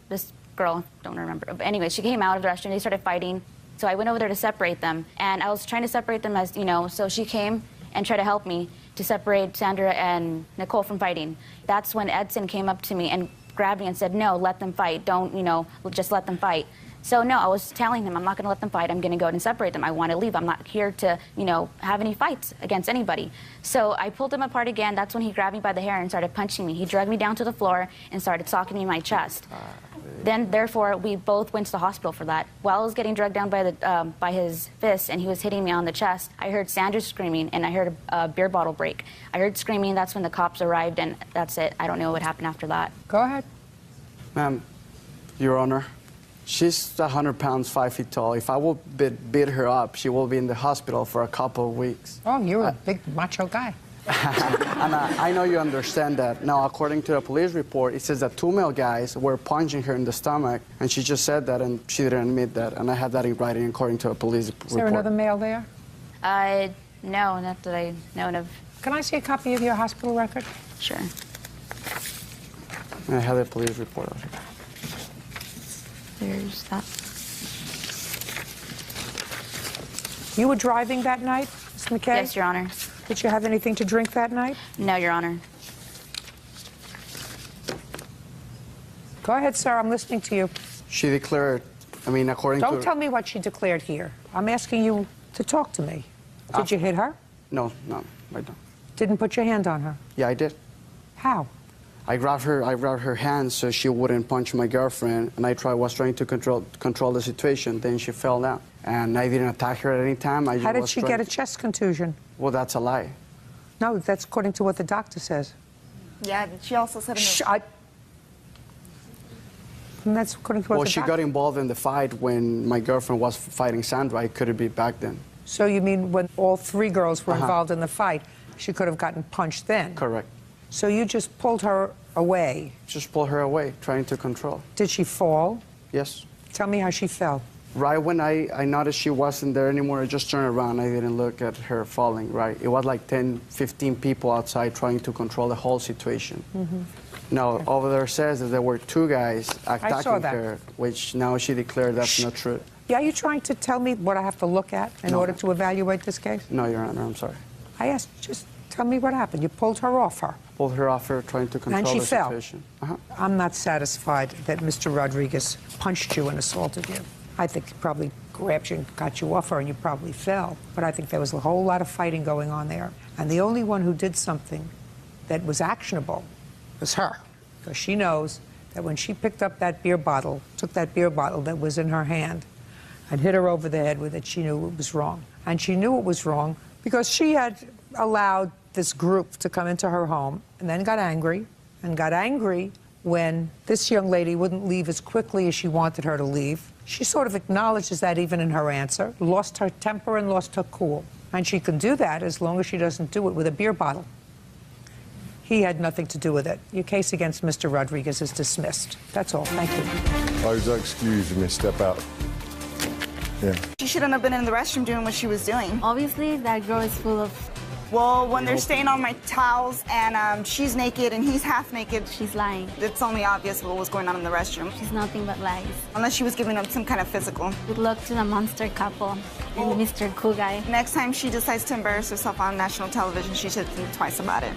this girl, don't remember. But anyway, she came out of the restaurant. They started fighting. So I went over there to separate them. And I was trying to separate them as, you know, so she came and tried to help me to separate Sandra and Nicole from fighting. That's when Edson came up to me and grabbed me and said, no, let them fight. Don't, you know, just let them fight. So no, I was telling him I'm not going to let them fight. I'm going to go out and separate them. I want to leave. I'm not here to, you know, have any fights against anybody. So I pulled him apart again. That's when he grabbed me by the hair and started punching me. He dragged me down to the floor and started socking me in my chest. Then, therefore, we both went to the hospital for that. While I was getting dragged down by his fists and he was hitting me on the chest, I heard Sandra screaming and I heard a beer bottle break. I heard screaming. That's when the cops arrived, and that's it. I don't know what happened after that. Go ahead. Ma'am, Your Honor, she's 100 pounds, 5 feet tall. If I will beat her up, she will be in the hospital for a couple of weeks. Oh, you're a big macho guy. And I know you understand that. Now, according to the police report, it says that 2 male guys were punching her in the stomach, and she just said that, and she didn't admit that. And I have that in writing according to a police report. Is there another male there? No, not that I know of. Can I see a copy of your hospital record? Sure. I have the police report. There's that. You were driving that night, Ms. McKay? Yes, Your Honor. Did you have anything to drink that night? No, Your Honor. Go ahead, sir. I'm listening to you. She declared, I mean, according to... Don't tell me what she declared here. I'm asking you to talk to me. Did you hit her? No, I don't. Didn't put your hand on her? Yeah, I did. How? I grabbed her hands so she wouldn't punch my girlfriend, and was trying to control the situation. Then she fell down, and I didn't attack her at any time. How did she get a chest contusion? Well, that's a lie. No, that's according to what the doctor says. Yeah, she also said And that's according to what Well, the she doctor... got involved in the fight when my girlfriend was fighting Sandra. I couldn't be back then. So you mean when all 3 girls were involved in the fight, she could have gotten punched then? Correct. So you just pulled her away? Just pulled her away, trying to control. Did she fall? Yes. Tell me how she fell. Right when I noticed she wasn't there anymore, I just turned around. I didn't look at her falling, right? It was like 10, 15 people outside trying to control the whole situation. Now, over there says that there were 2 guys attacking her, which now she declared that's not true. Yeah, are you trying to tell me what I have to look at in order to evaluate this case? No, Your Honor, I'm sorry. I asked, just Tell me what happened. You pulled her off her. Pulled her off her, trying to control And she the fell. situation. I'm not satisfied that Mr. Rodriguez punched you and assaulted you. I think he probably grabbed you and got you off her and you probably fell. But I think there was a whole lot of fighting going on there. And the only one who did something that was actionable was her. Because she knows that when she picked up that beer bottle, took that beer bottle that was in her hand and hit her over the head with it, she knew it was wrong. And she knew it was wrong because she had allowed this group to come into her home and then got angry when this young lady wouldn't leave as quickly as she wanted her to leave. She sort of acknowledges that even in her answer, lost her temper and lost her cool. And she can do that as long as she doesn't do it with a beer bottle. He had nothing to do with it. Your case against Mr. Rodriguez is dismissed. That's all. Thank you. Oh, excuse me, step out. Yeah. She shouldn't have been in the restroom doing what she was doing. Obviously, that girl is full of... Well, when they're staying on my towels and she's naked and he's half naked. She's lying. It's only obvious what was going on in the restroom. She's nothing but lies. Unless she was giving up some kind of physical. Good luck to the monster couple and Mr. Cool Guy. Next time she decides to embarrass herself on national television, she should think twice about it.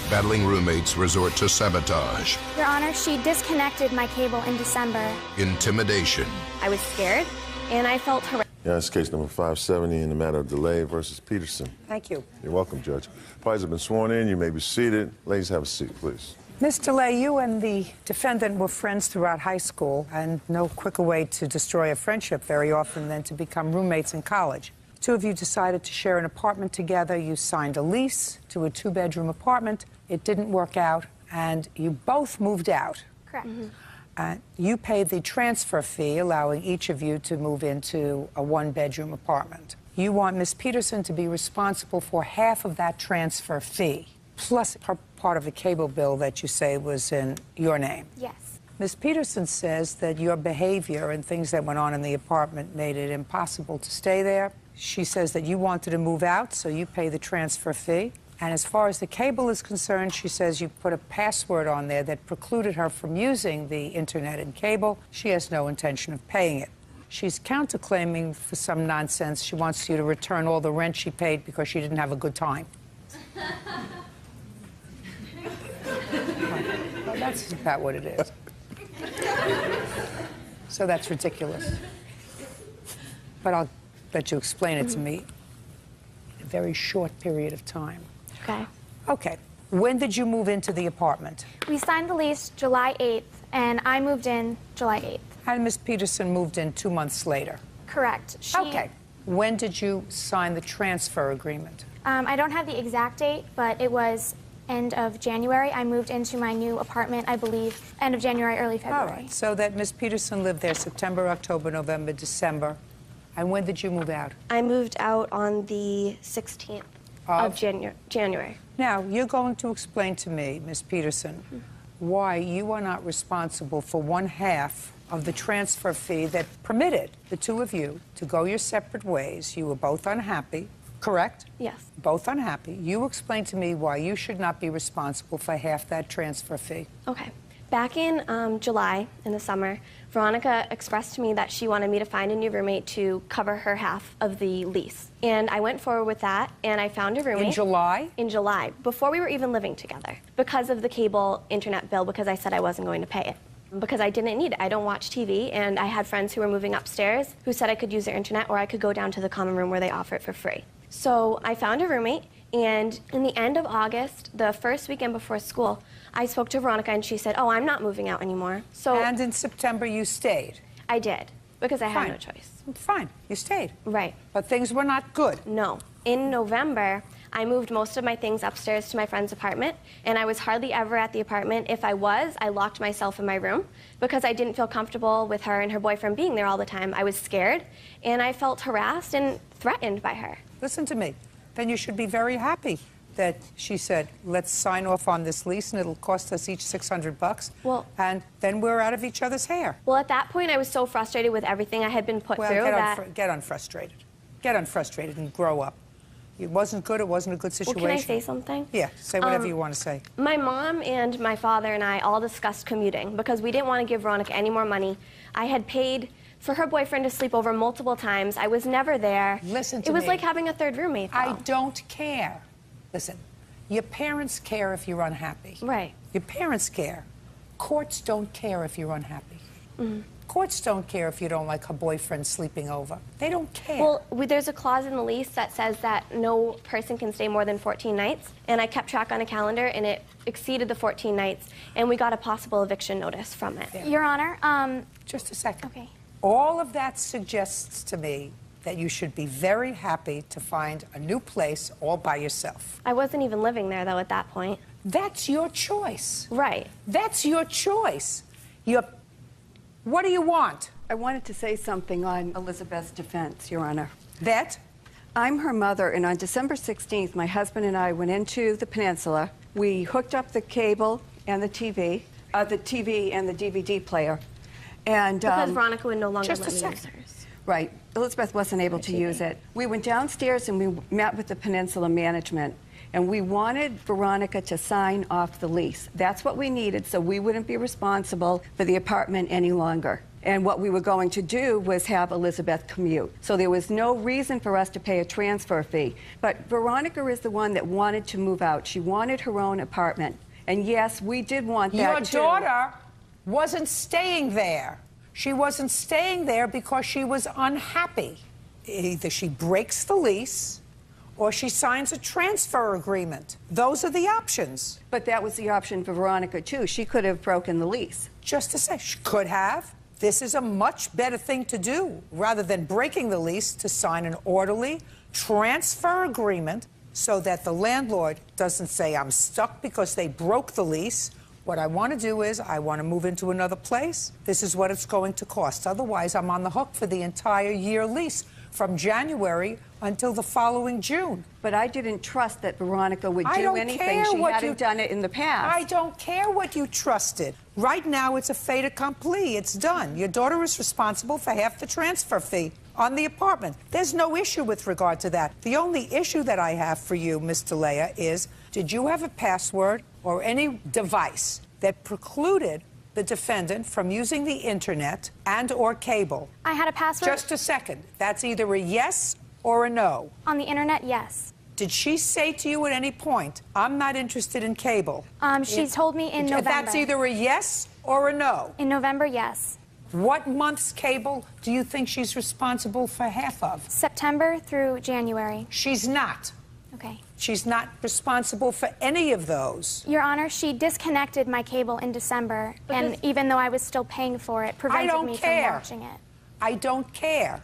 Battling roommates resort to sabotage, Your Honor, she disconnected my cable in December. intimidation, I was scared, and I felt harassed. Yeah, it's case number 570 in the matter of DeLay versus Peterson. Thank you. You're welcome, Judge. Parties have been sworn in. You may be seated. Ladies, have a seat, please. Ms. DeLay, you and the defendant were friends throughout high school, and no quicker way to destroy a friendship very often than to become roommates in college. Two of you decided to share an apartment together. You signed a lease to a two-bedroom apartment. It didn't work out, and you both moved out. Correct. You paid the transfer fee, allowing each of you to move into a one-bedroom apartment. You want Ms. Peterson to be responsible for half of that transfer fee, plus her part of the cable bill that you say was in your name. Yes. Ms. Peterson says that your behavior and things that went on in the apartment made it impossible to stay there. She says that you wanted to move out, so you pay the transfer fee. And as far as the cable is concerned, she says you put a password on there that precluded her from using the internet and cable. She has no intention of paying it. She's counterclaiming for some nonsense. She wants you to return all the rent she paid because she didn't have a good time. Well, that's about what it is. So that's ridiculous. But I'll let you explain it to me in a very short period of time. Okay. Okay. When did you move into the apartment? We signed the lease July 8th, and I moved in July 8th. And Ms. Peterson moved in 2 months later. Correct. Okay. When did you sign the transfer agreement? I don't have the exact date, but it was end of January. I moved into my new apartment, I believe, end of January, early February. All right. So that Ms. Peterson lived there September, October, November, December. And when did you move out? I moved out on the 16th of January. Now, you're going to explain to me, Ms. Peterson, why you are not responsible for one half of the transfer fee that permitted the two of you to go your separate ways. You were both unhappy, correct? Yes. Both unhappy. You explain to me why you should not be responsible for half that transfer fee. Okay. Back in July, in the summer, Veronica expressed to me that she wanted me to find a new roommate to cover her half of the lease. And I went forward with that, and I found a roommate. In July? In July, before we were even living together, because of the cable internet bill, because I said I wasn't going to pay it. Because I didn't need it. I don't watch TV, and I had friends who were moving upstairs who said I could use their internet, or I could go down to the common room where they offer it for free. So I found a roommate, and in the end of August, the first weekend before school, I spoke to Veronica, and she said, "Oh, I'm not moving out anymore." So. And in September, you stayed? I did, because I had Fine. no choice. Fine, you stayed. Right. But things were not good. No. In November, I moved most of my things upstairs to my friend's apartment, and I was hardly ever at the apartment. If I was, I locked myself in my room because I didn't feel comfortable with her and her boyfriend being there all the time. I was scared, and I felt harassed and threatened by her. Listen to me. Then you should be very happy that she said, let's sign off on this lease, and it'll cost us each $600. Well, and then we're out of each other's hair. Well, at that point, I was so frustrated with everything I had been put through that... Get unfrustrated. Get unfrustrated and grow up. It wasn't good. It wasn't a good situation. Well, can I say something? Yeah, say whatever you want to say. My mom and my father and I all discussed commuting because we didn't want to give Veronica any more money. I had paid for her boyfriend to sleep over multiple times. I was never there. Listen to me. It was me. like having a third roommate, though. I don't care. Listen, your parents care if you're unhappy. Right. Your parents care. Courts don't care if you're unhappy. Mm-hmm. Courts don't care if you don't like her boyfriend sleeping over. They don't care. Well, there's a clause in the lease that says that no person can stay more than 14 nights, and I kept track on a calendar, and it exceeded the 14 nights, and we got a possible eviction notice from it. Your Honor, Just a second. Okay. All of that suggests to me that you should be very happy to find a new place all by yourself. I wasn't even living there, though, at that point. That's your choice. Right. That's your choice. What do you want? I wanted to say something on Elizabeth's defense, Your Honor. That? I'm her mother, and on December 16th, my husband and I went into the Peninsula. We hooked up the cable and the TV and the DVD player. And Because Veronica would no longer Just let a me use second. hers. Right. Elizabeth wasn't able to use it. We went downstairs and we met with the Peninsula management, and we wanted Veronica to sign off the lease. That's what we needed, so we wouldn't be responsible for the apartment any longer. And what we were going to do was have Elizabeth commute. So there was no reason for us to pay a transfer fee. But Veronica is the one that wanted to move out. She wanted her own apartment. And yes, we did want that too. Your daughter wasn't staying there. She wasn't staying there because she was unhappy. Either she breaks the lease or she signs a transfer agreement. Those are the options. But that was the option for Veronica too. She could have broken the lease. Just to say, she could have. This is a much better thing to do, rather than breaking the lease, to sign an orderly transfer agreement so that the landlord doesn't say, I'm stuck because they broke the lease. What I want to do is I want to move into another place. This is what it's going to cost. Otherwise, I'm on the hook for the entire year lease from January until the following June. But I didn't trust that Veronica would do anything. She hadn't done it in the past. I don't care what you trusted. Right now, it's a fait accompli. It's done. Your daughter is responsible for half the transfer fee on the apartment. There's no issue with regard to that. The only issue that I have for you, Ms. DeLea, is did you have a password or any device that precluded the defendant from using the internet and or cable? I had a password. Just a second. That's either a yes or a no. On the internet, yes. Did she say to you at any point, I'm not interested in cable? She told me in November. That's either a yes or a no. In November, yes. What month's cable do you think she's responsible for half of? September through January. She's not. Okay. She's not responsible for any of those. Your Honor, she disconnected my cable in December, and even though I was still paying for it, prevented me from watching it. I don't care.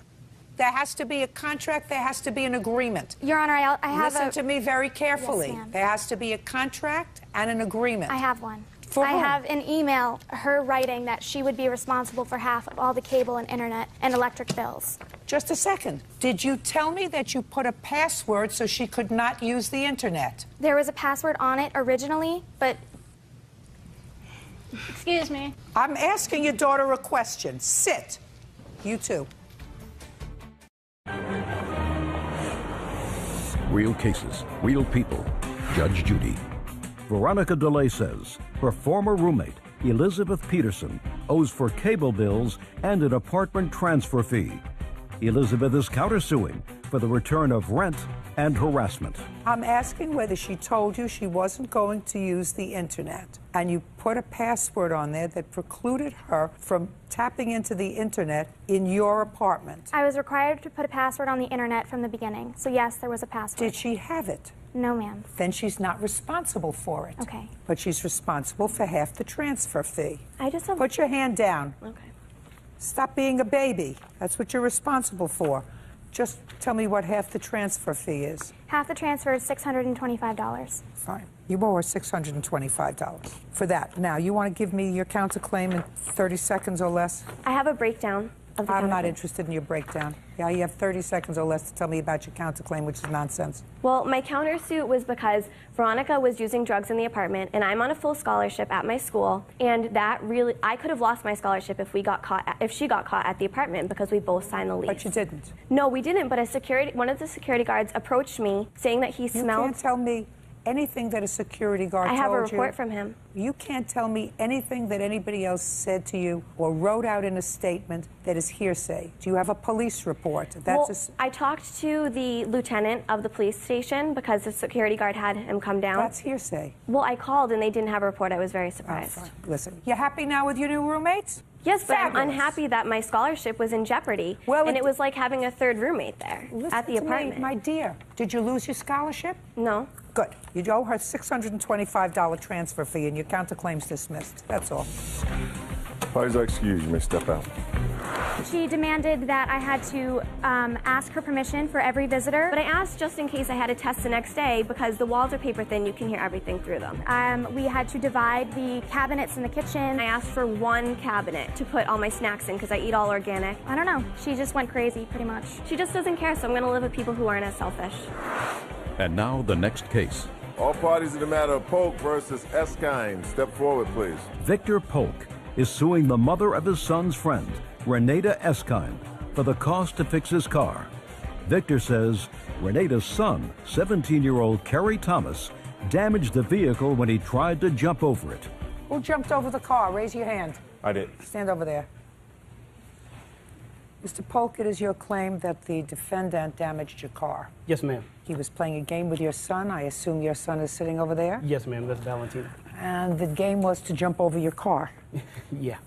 There has to be a contract. There has to be an agreement. Your Honor, I have Listen to me very carefully. Yes, ma'am. There has to be a contract and an agreement. I have one. For I whom? have an email, her writing that she would be responsible for half of all the cable and internet and electric bills. Just a second. Did you tell me that you put a password so she could not use the internet? There was a password on it originally, but... Excuse me. I'm asking your daughter a question. Sit. You too. Real cases, real people. Judge Judy. Veronica DeLea says her former roommate, Elizabeth Peterson, owes for cable bills and an apartment transfer fee. Elizabeth is countersuing for the return of rent and harassment. I'm asking whether she told you she wasn't going to use the internet, and you put a password on there that precluded her from tapping into the internet in your apartment. I was required to put a password on the internet from the beginning, so yes, there was a password. Did she have it? No, ma'am. Then she's not responsible for it. Okay. But she's responsible for half the transfer fee. I just have... Put your hand down. Okay. Stop being a baby. That's what you're responsible for. Just tell me what half the transfer fee is. Half the transfer is $625. Fine. You owe her $625 for that. Now, you want to give me your counterclaim in 30 seconds or less? I have a breakdown of the I'm not counterclaim. interested in your breakdown. Yeah, you have 30 seconds or less to tell me about your counterclaim, which is nonsense. Well, my countersuit was because Veronica was using drugs in the apartment, and I'm on a full scholarship at my school, and that really, I could have lost my scholarship if she got caught at the apartment because we both signed the lease. But you didn't. No, we didn't. But one of the security guards approached me saying that he smelled. You can't tell me anything that a security guard I told you? have a report from him. You can't tell me anything that anybody else said to you or wrote out in a statement that is hearsay. Do you have a police report? I talked to the lieutenant of the police station because the security guard had him come down. That's hearsay. Well, I called and they didn't have a report. I was very surprised. Listen, you happy now with your new roommates? Yes, but I'm Fabulous. unhappy that my scholarship was in jeopardy. Well, and it was like having a third roommate there at the Listen to me, apartment. my dear, did you lose your scholarship? No. Good. You owe her $625 transfer fee and your counterclaim's dismissed. That's all. Parties are excused. You may step out. She demanded that I had to ask her permission for every visitor. But I asked just in case I had a test the next day because the walls are paper thin, you can hear everything through them. We had to divide the cabinets in the kitchen. I asked for one cabinet to put all my snacks in because I eat all organic. I don't know. She just went crazy, pretty much. She just doesn't care, so I'm going to live with people who aren't as selfish. And now the next case. All parties in the matter of Polk versus Eskine. Step forward, please. Victor Polk is suing the mother of his son's friend, Renata Eskine, for the cost to fix his car. Victor says Renata's son, 17-year-old Kerry Thomas, damaged the vehicle when he tried to jump over it. Who jumped over the car? Raise your hand. I did. Stand over there. Mr. Polk, it is your claim that the defendant damaged your car. Yes, ma'am. He was playing a game with your son. I assume your son is sitting over there? Yes, ma'am. That's Valentina. And the game was to jump over your car. Yeah.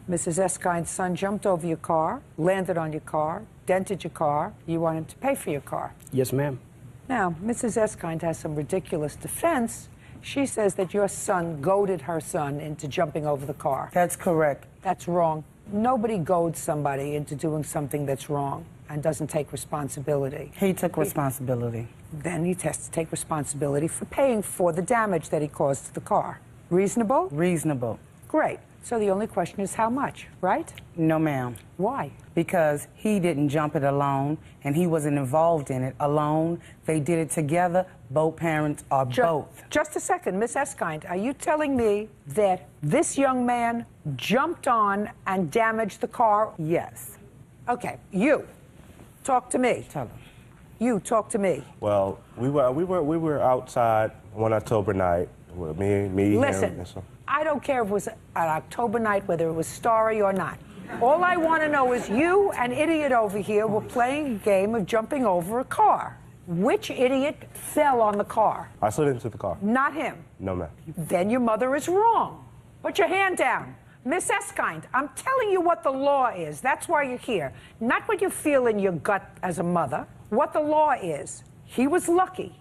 Mrs. Eskine's son jumped over your car, landed on your car, dented your car. You want him to pay for your car. Yes, ma'am. Now, Mrs. Eskine has some ridiculous defense. She says that your son goaded her son into jumping over the car. That's correct. That's wrong. Nobody goads somebody into doing something that's wrong and doesn't take responsibility. He took responsibility. Then he has to take responsibility for paying for the damage that he caused to the car. Reasonable? Reasonable. Great. So the only question is how much, right? No, ma'am. Why? Because he didn't jump it alone, and he wasn't involved in it alone. They did it together. Both parents are both. Just a second, Miss Eskine, are you telling me that this young man jumped on and damaged the car? Yes. Okay, you, talk to me. Tell him. You, talk to me. Well, we were outside one October night. Me, Listen, him, and so. I don't care if it was an October night, whether it was starry or not. All I want to know is you, an idiot over here, were playing a game of jumping over a car. Which idiot fell on the car? I slid into the car. Not him. No, ma'am. Then your mother is wrong. Put your hand down. Miss Eskine, I'm telling you what the law is. That's why you're here. Not what you feel in your gut as a mother. What the law is. He was lucky.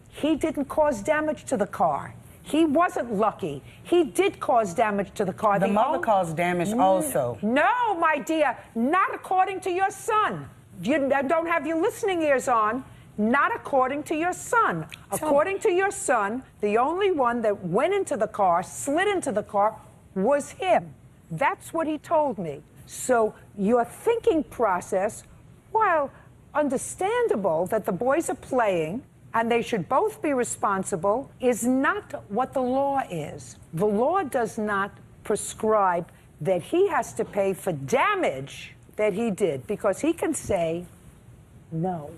He didn't cause damage to the car. He wasn't lucky. He did cause damage to the car. The mother caused damage also. No, my dear, not according to your son. You don't have your listening ears on. Not according to your son. According to your son, the only one that went into the car, slid into the car, was him. That's what he told me. So your thinking process, while understandable that the boys are playing, and they should both be responsible, is not what the law is. The law does not prescribe that he has to pay for damage that he did, because he can say, no,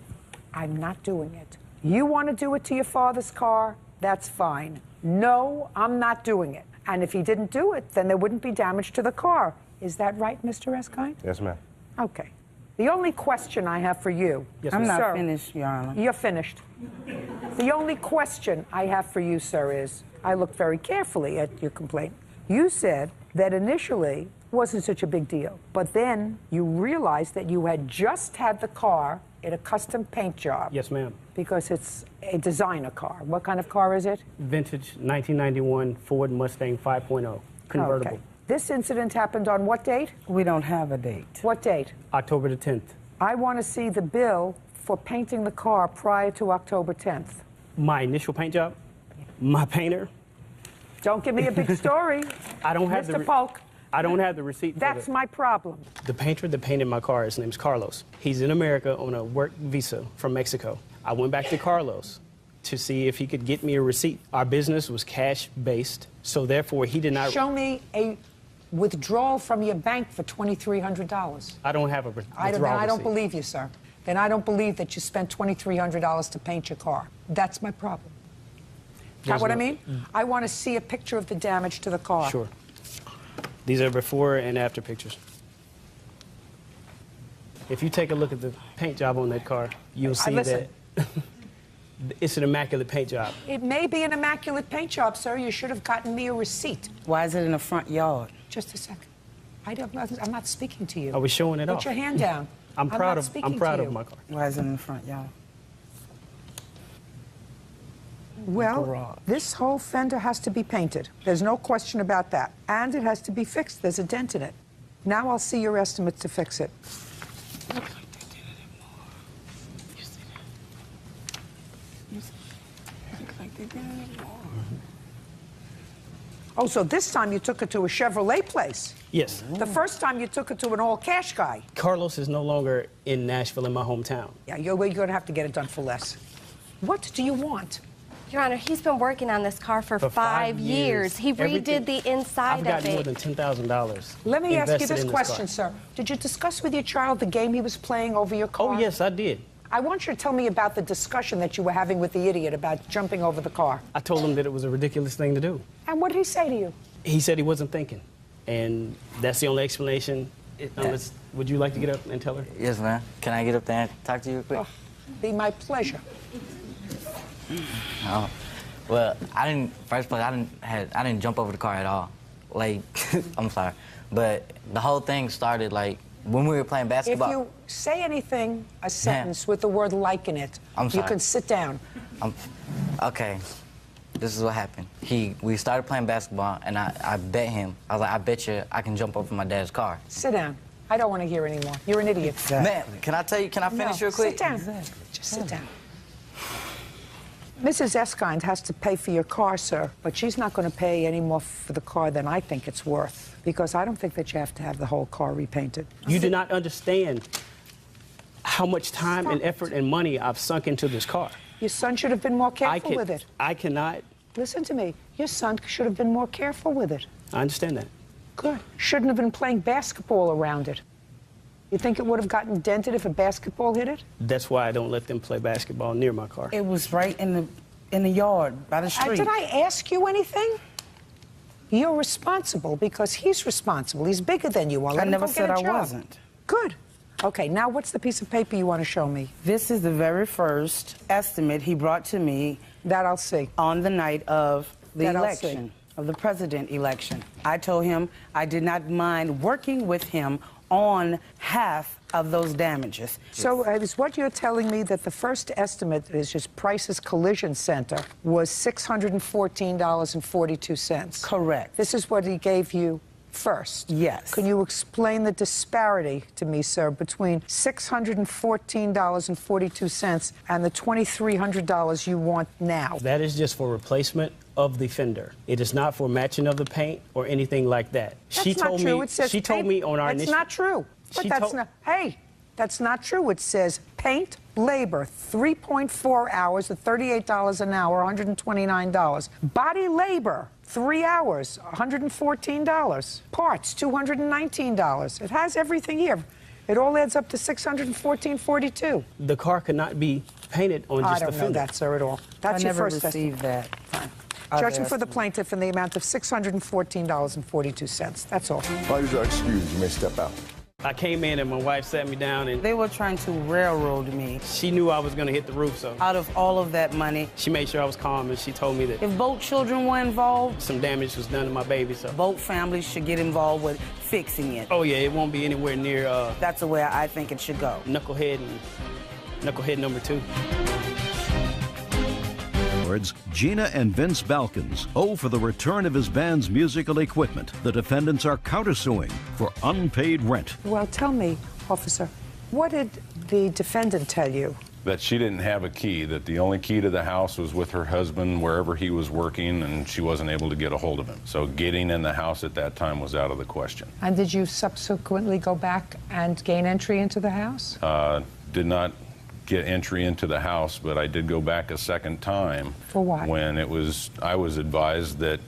I'm not doing it. You want to do it to your father's car? That's fine. No, I'm not doing it. And if he didn't do it, then there wouldn't be damage to the car. Is that right, Mr. Eskine? Yes, ma'am. Okay. The only question I have for you... Yes, I'm ma'am. not finished, Your Honor. You're finished. The only question I have for you, sir, is, I looked very carefully at your complaint. You said that initially wasn't such a big deal, but then you realized that you had just had the car in a custom paint job. Yes, ma'am. Because it's a designer car. What kind of car is it? Vintage 1991 Ford Mustang 5.0 convertible. Okay. This incident happened on what date? We don't have a date. What date? October the 10th. I want to see the bill for painting the car prior to October 10th. My initial paint job, my painter. Don't give me a big story. I don't have Mr. Polk. I don't have the receipt. That's my problem. The painter that painted my car, his name's Carlos. He's in America on a work visa from Mexico. I went back to Carlos to see if he could get me a receipt. Our business was cash-based, so therefore he did not... Show me a withdrawal from your bank for $2,300. I don't have a withdrawal I don't receipt. believe you, sir. Then I don't believe that you spent $2,300 to paint your car. That's my problem. Got what I mean? I want to see a picture of the damage to the car. Sure. These are before and after pictures. If you take a look at the paint job on that car, you'll see that it's an immaculate paint job. It may be an immaculate paint job, sir. You should have gotten me a receipt. Why is it in the front yard? Just a second. I'm not speaking to you. I was showing it off. Put your hand down. I'm proud of my car. Why is it in the front yard? Well, this whole fender has to be painted. There's no question about that. And it has to be fixed. There's a dent in it. Now I'll see your estimate to fix it. Oh, so this time you took it to a Chevrolet place? Yes. The first time you took it to an all-cash guy? Carlos is no longer in Nashville, in my hometown. Yeah, you're going to have to get it done for less. What do you want? Your Honor, he's been working on this car for 5 years. He redid the inside of it. I've got more than $10,000. Let me ask you this question, sir. Did you discuss with your child the game he was playing over your car? Oh, yes, I did. I want you to tell me about the discussion that you were having with the idiot about jumping over the car. I told him that it was a ridiculous thing to do. And what did he say to you? He said he wasn't thinking. And that's the only explanation. Would you like to get up and tell her? Yes, ma'am. Can I get up there and talk to you quick? Oh, be my pleasure. Oh, well, first place, I didn't jump over the car at all. Like, I'm sorry. But the whole thing started, like, when we were playing basketball. If you say anything, a sentence with the word like in it, you can sit down. Okay. This is what happened. We started playing basketball, and I bet him. I was like, I bet you I can jump over my dad's car. Sit down. I don't want to hear anymore. You're an idiot. Ma'am, can I tell you, can I finish real quick? Sit down. Just sit down. Mrs. Eskind has to pay for your car, sir, but she's not going to pay any more for the car than I think it's worth, because I don't think that you have to have the whole car repainted. You do not understand how much time and effort and money I've sunk into this car. Your son should have been more careful with it. I cannot. Listen to me. Your son should have been more careful with it. I understand that. Good. Shouldn't have been playing basketball around it. You think it would have gotten dented if a basketball hit it? That's why I don't let them play basketball near my car. It was right in the yard by the street. Did I ask you anything? You're responsible because he's responsible. He's bigger than you are. I never said I wasn't. Good. Okay, now what's the piece of paper you want to show me? This is the very first estimate he brought to me. That I'll see. On the night of the That I'll election, of the president election. I told him I did not mind working with him on half of those damages. So is what you're telling me that the first estimate is just Price's Collision Center was $614.42? Correct. This is what he gave you first? Yes. Can you explain the disparity to me, sir, between $614.42 and the $2,300 you want now? That is just for replacement of the fender. It is not for matching of the paint or anything like that. That's not true. It says she told me on our initial... That's not true. But that's not... Hey, that's not true. It says paint, labor, 3.4 hours at $38 an hour, $129. Body labor, 3 hours, $114. Parts, $219. It has everything here. It all adds up to $614.42. The car could not be painted on just the fender. I don't know that, sir, at all. That's your first received that. Judgment for the plaintiff in the amount of $614.42. That's all. While you're excused, you may step out. I came in and my wife sat me down and... They were trying to railroad me. She knew I was going to hit the roof, so... Out of all of that money... She made sure I was calm and she told me that... If both children were involved... Some damage was done to my baby, so... Both families should get involved with fixing it. Oh, yeah, it won't be anywhere near... That's the way I think it should go. Knucklehead and... Knucklehead number 2. Gina and Vince Balkins owe for the return of his band's musical equipment. The defendants are countersuing for unpaid rent. Well, tell me, officer, what did the defendant tell you? That she didn't have a key, that the only key to the house was with her husband wherever he was working, and she wasn't able to get a hold of him. So getting in the house at that time was out of the question. And did you subsequently go back and gain entry into the house? Did not get entry into the house, but I did go back a second time. For what? When I was advised that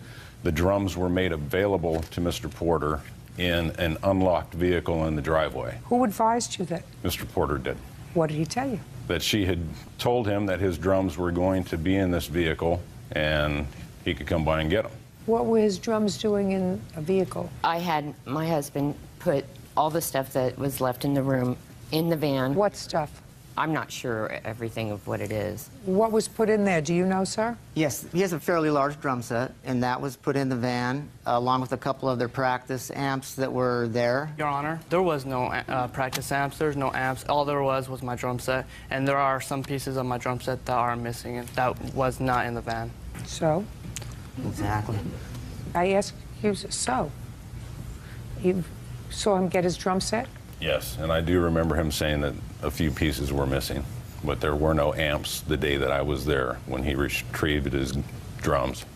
the drums were made available to Mr. Porter in an unlocked vehicle in the driveway. Who advised you that? Mr. Porter did. What did he tell you? That she had told him that his drums were going to be in this vehicle and he could come by and get them. What were his drums doing in a vehicle? I had my husband put all the stuff that was left in the room in the van. What stuff? I'm not sure everything of what it is. What was put in there? Do you know, sir? Yes, he has a fairly large drum set, and that was put in the van, along with a couple of their practice amps that were there. Your Honor, there was no practice amps, there's no amps. All there was my drum set, and there are some pieces of my drum set that are missing, and that was not in the van. So? Exactly. I asked you, so? You saw him get his drum set? Yes, and I do remember him saying that a few pieces were missing, but there were no amps the day that I was there when he retrieved his drums.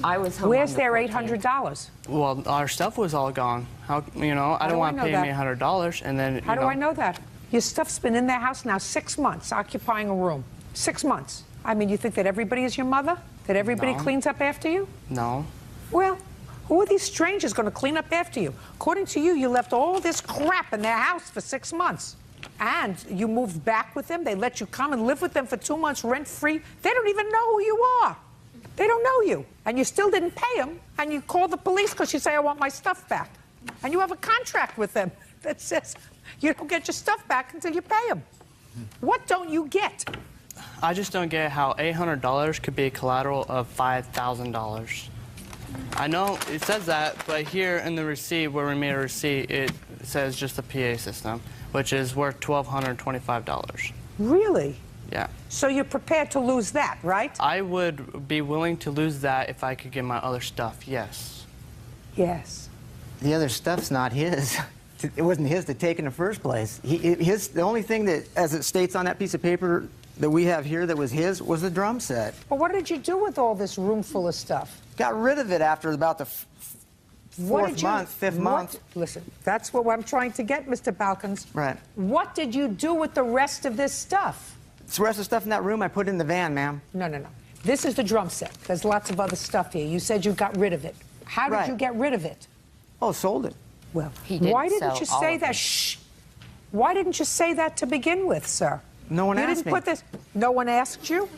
I was home. Where's their $800? Well, our stuff was all gone. How, you know, I don't want to pay me $100, and then, How do I know that? Your stuff's been in their house now 6 months, occupying a room. 6 months. I mean, you think that everybody is your mother? That everybody cleans up after you? No. Well, who are these strangers going to clean up after you? According to you, you left all this crap in their house for 6 months. And you moved back with them. They let you come and live with them for 2 months rent-free. They don't even know who you are. They don't know you. And you still didn't pay them. And you call the police because you say, I want my stuff back. And you have a contract with them that says you don't get your stuff back until you pay them. What don't you get? I just don't get how $800 could be collateral of $5,000. I know it says that, but here in the receipt, where we made a receipt, it says just the PA system, which is worth $1,225. Really? Yeah. So you're prepared to lose that, right? I would be willing to lose that if I could get my other stuff, yes. Yes. The other stuff's not his. It wasn't his to take in the first place. The only thing that, as it states on that piece of paper that we have here that was his, was the drum set. But what did you do with all this room full of stuff? Got rid of it after about the fifth month. Listen, that's what I'm trying to get, Mr. Balkans. Right. What did you do with the rest of this stuff? The rest of the stuff in that room I put in the van, ma'am. No, no, no. This is the drum set. There's lots of other stuff here. You said you got rid of it. How did you get rid of it? Oh, sold it. Well, He didn't why didn't sell you all say of that? it. Shh. Why didn't you say that to begin with, sir? No one you asked didn't me. put this. No one asked you.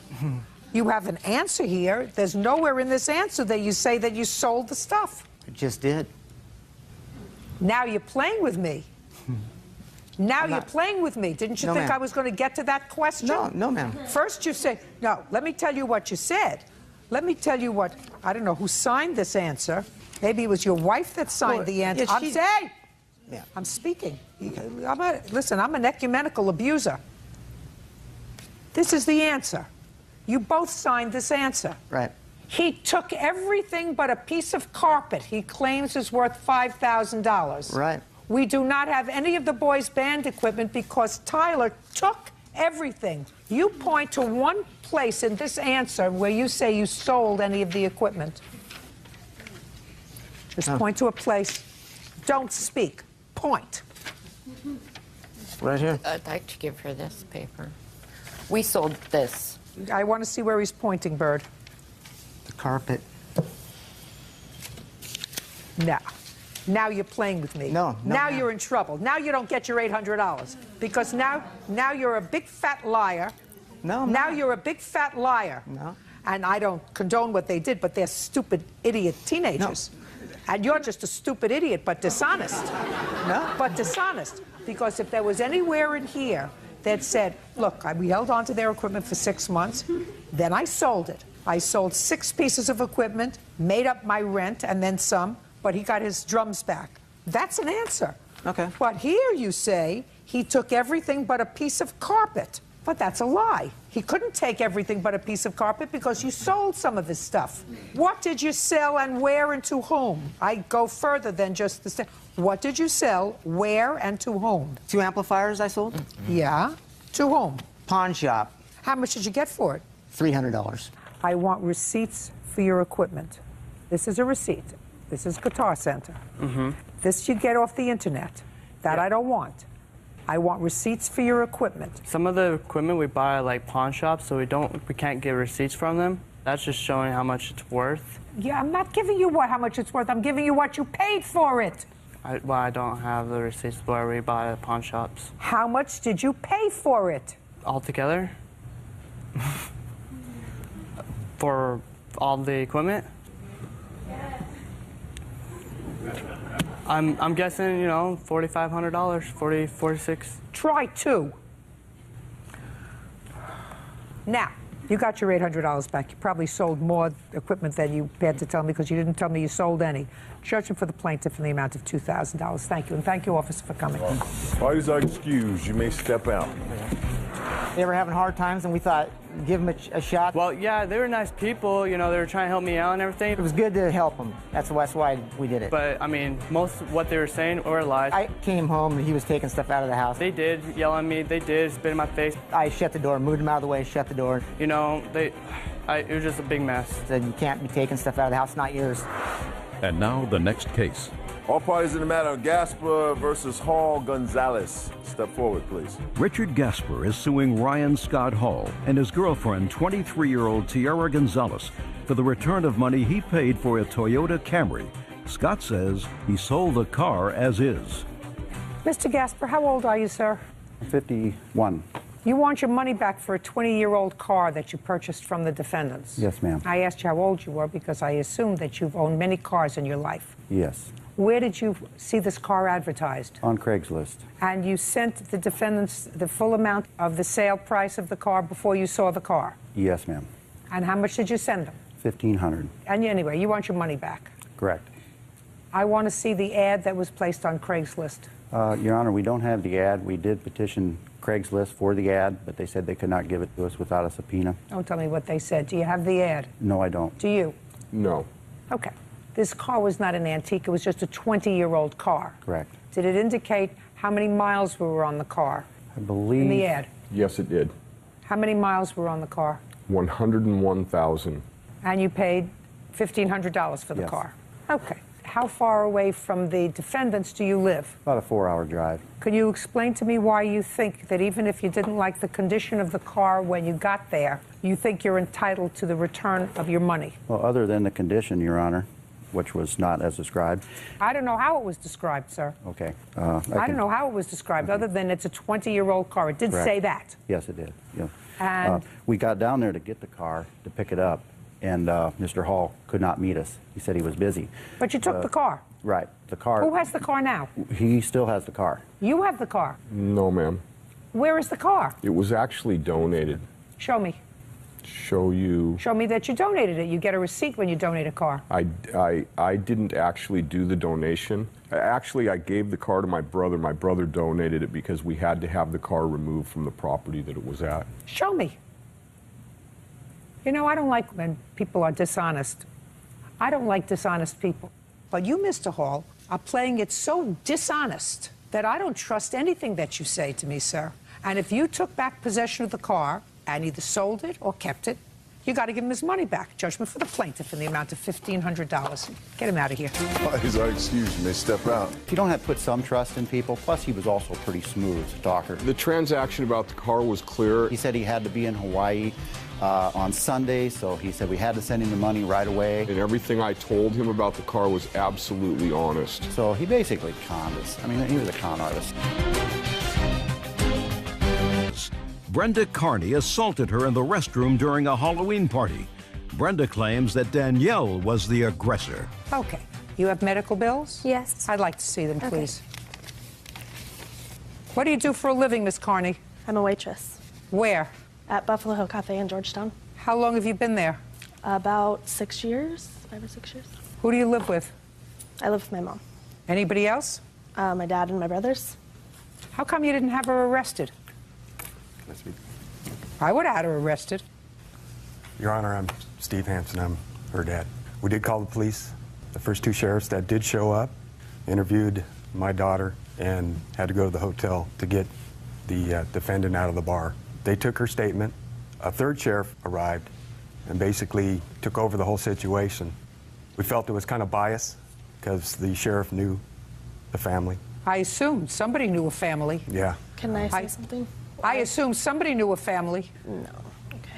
You have an answer here. There's nowhere in this answer that you say that you sold the stuff. I just did. Now you're playing with me. Now you're playing with me. Didn't you No, think ma'am. I was going to get to that question? No, no, ma'am. First you said, no, let me tell you what you said. Let me tell you what, I don't know who signed this answer. Maybe it was your wife that signed the answer. yeah, I'm she- saying, Yeah. I'm speaking. Listen, I'm an ecumenical abuser. This is the answer. You both signed this answer. Right. He took everything but a piece of carpet he claims is worth $5,000. Right. We do not have any of the boys' band equipment because Tyler took everything. You point to one place in this answer where you say you sold any of the equipment. Just point to a place. Don't speak. Point. Right here. I'd like to give her this paper. We sold this. I want to see where he's pointing, Bird. The carpet. No. Now you're playing with me. No, no, Now ma'am. you're in trouble. Now you don't get your $800 because now you're a big fat liar. No, Now ma'am. you're a big fat liar. No. And I don't condone what they did, but they're stupid idiot teenagers. And you're just a stupid idiot, but dishonest. No. But dishonest. Because if there was anywhere in here that said, look, we held on to their equipment for 6 months, then I sold it. I sold 6 pieces of equipment, made up my rent, and then some, but he got his drums back. That's an answer. Okay. But here you say he took everything but a piece of carpet. But that's a lie. He couldn't take everything but a piece of carpet because you sold some of his stuff. What did you sell and where and to whom? I go further than just the... What did you sell, where, and to whom? 2 amplifiers I sold. Yeah? To whom? Pawn shop. How much did you get for it? $300. I want receipts for your equipment. This is a receipt. This is Guitar Center. Mm-hmm. This you get off the internet. That I don't want. I want receipts for your equipment. Some of the equipment we buy at like pawn shops, so we can't get receipts from them. That's just showing how much it's worth. Yeah, I'm not giving you how much it's worth. I'm giving you what you paid for it. I don't have the receipts where we buy at pawn shops. How much did you pay for it? Altogether? For all the equipment? I'm guessing, $4,500, 46. Try 2. Now, you got your $800 back. You probably sold more equipment than you had to tell me because you didn't tell me you sold any. Judgment for the plaintiff in the amount of $2,000. Thank you, and thank you, officer, for coming. Parties are excused. You may step out. They were having hard times, and we thought, give them a shot. Well, yeah, they were nice people. They were trying to help me out and everything. It was good to help them. That's why we did it. But, most of what they were saying were lies. I came home, and he was taking stuff out of the house. They did yell at me. They did spit in my face. I shut the door, moved him out of the way, shut the door. It was just a big mess. Said, you can't be taking stuff out of the house, not yours. And now the next case. All parties in the matter of Gasper versus Hall Gonzalez. Step forward, please. Richard Gasper is suing Ryan Scott Hall and his girlfriend, 23-year-old Tiara Gonzalez, for the return of money he paid for a Toyota Camry. Scott says he sold the car as is. Mr. Gasper, how old are you, sir? 51. You want your money back for a 20-year-old car that you purchased from the defendants. Yes, ma'am. I asked you how old you were because I assumed that you've owned many cars in your life. Yes. Where did you see this car advertised? On Craigslist. And you sent the defendants the full amount of the sale price of the car before you saw the car? Yes, ma'am. And how much did you send them? $1,500. And anyway, you want your money back? Correct. I want to see the ad that was placed on Craigslist. Your Honor, we don't have the ad. We did petition Craigslist for the ad, but they said they could not give it to us without a subpoena. Don't tell me what they said. Do you have the ad? No, I don't. Do you? No. Okay. This car was not an antique. It was just a 20-year-old car. Correct. Did it indicate how many miles were on the car? I believe... In the ad. Yes, it did. How many miles were on the car? 101,000. And you paid $1,500 for the Yes. car? Okay. How far away from the defendants do you live? About a 4-hour drive. Could you explain to me why you think that even if you didn't like the condition of the car when you got there, you think you're entitled to the return of your money? Well, other than the condition, Your Honor, which was not as described. I don't know how it was described, sir. Okay. I don't know how it was described, other than it's a 20-year-old car. It did Correct. say that. Yes, it did. Yeah. And we got down there to get the car, to pick it up, and Mr. Hall could not meet us. He said he was busy. But you took the car. Right. The car. Who has the car now? He still has the car. You have the car. No, ma'am. Where is the car? It was actually donated. Show me. Show you. Show me that you donated it. You get a receipt when you donate a car. I didn't actually do the donation. Actually, I gave the car to my brother. My brother donated it because we had to have the car removed from the property that it was at. Show me. You know, I don't like when people are dishonest. I don't like dishonest people. But you, Mr. Hall, are playing it so dishonest that I don't trust anything that you say to me, sir. And if you took back possession of the car and either sold it or kept it, you got to give him his money back. Judgment for the plaintiff in the amount of $1,500. Get him out of here. Parties are excused. You may step out. If you don't have put some trust in people, plus he was also a pretty smooth talker. The transaction about the car was clear. He said he had to be in Hawaii on Sunday, so he said we had to send him the money right away. And everything I told him about the car was absolutely honest. So he basically conned us. I mean, he was a con artist. Brenda Carney assaulted her in the restroom during a Halloween party. Brenda claims that Danielle was the aggressor. Okay. You have medical bills? Yes. I'd like to see them, please. What do you do for a living, Miss Carney? I'm a waitress. Where? At Buffalo Hill Cafe in Georgetown. How long have you been there? About 6 years, 5 or 6 years. Who do you live with? I live with my mom. Anybody else? My dad and my brothers. How come you didn't have her arrested? That's me. I would have had her arrested. Your Honor, I'm Steve Hansen. I'm her dad. We did call the police. The first 2 sheriffs that did show up interviewed my daughter and had to go to the hotel to get the defendant out of the bar. They took her statement. A 3rd sheriff arrived and basically took over the whole situation. We felt it was kind of biased because the sheriff knew the family. I assumed somebody knew a family. Yeah. Can I say something? I assumed somebody knew a family. No.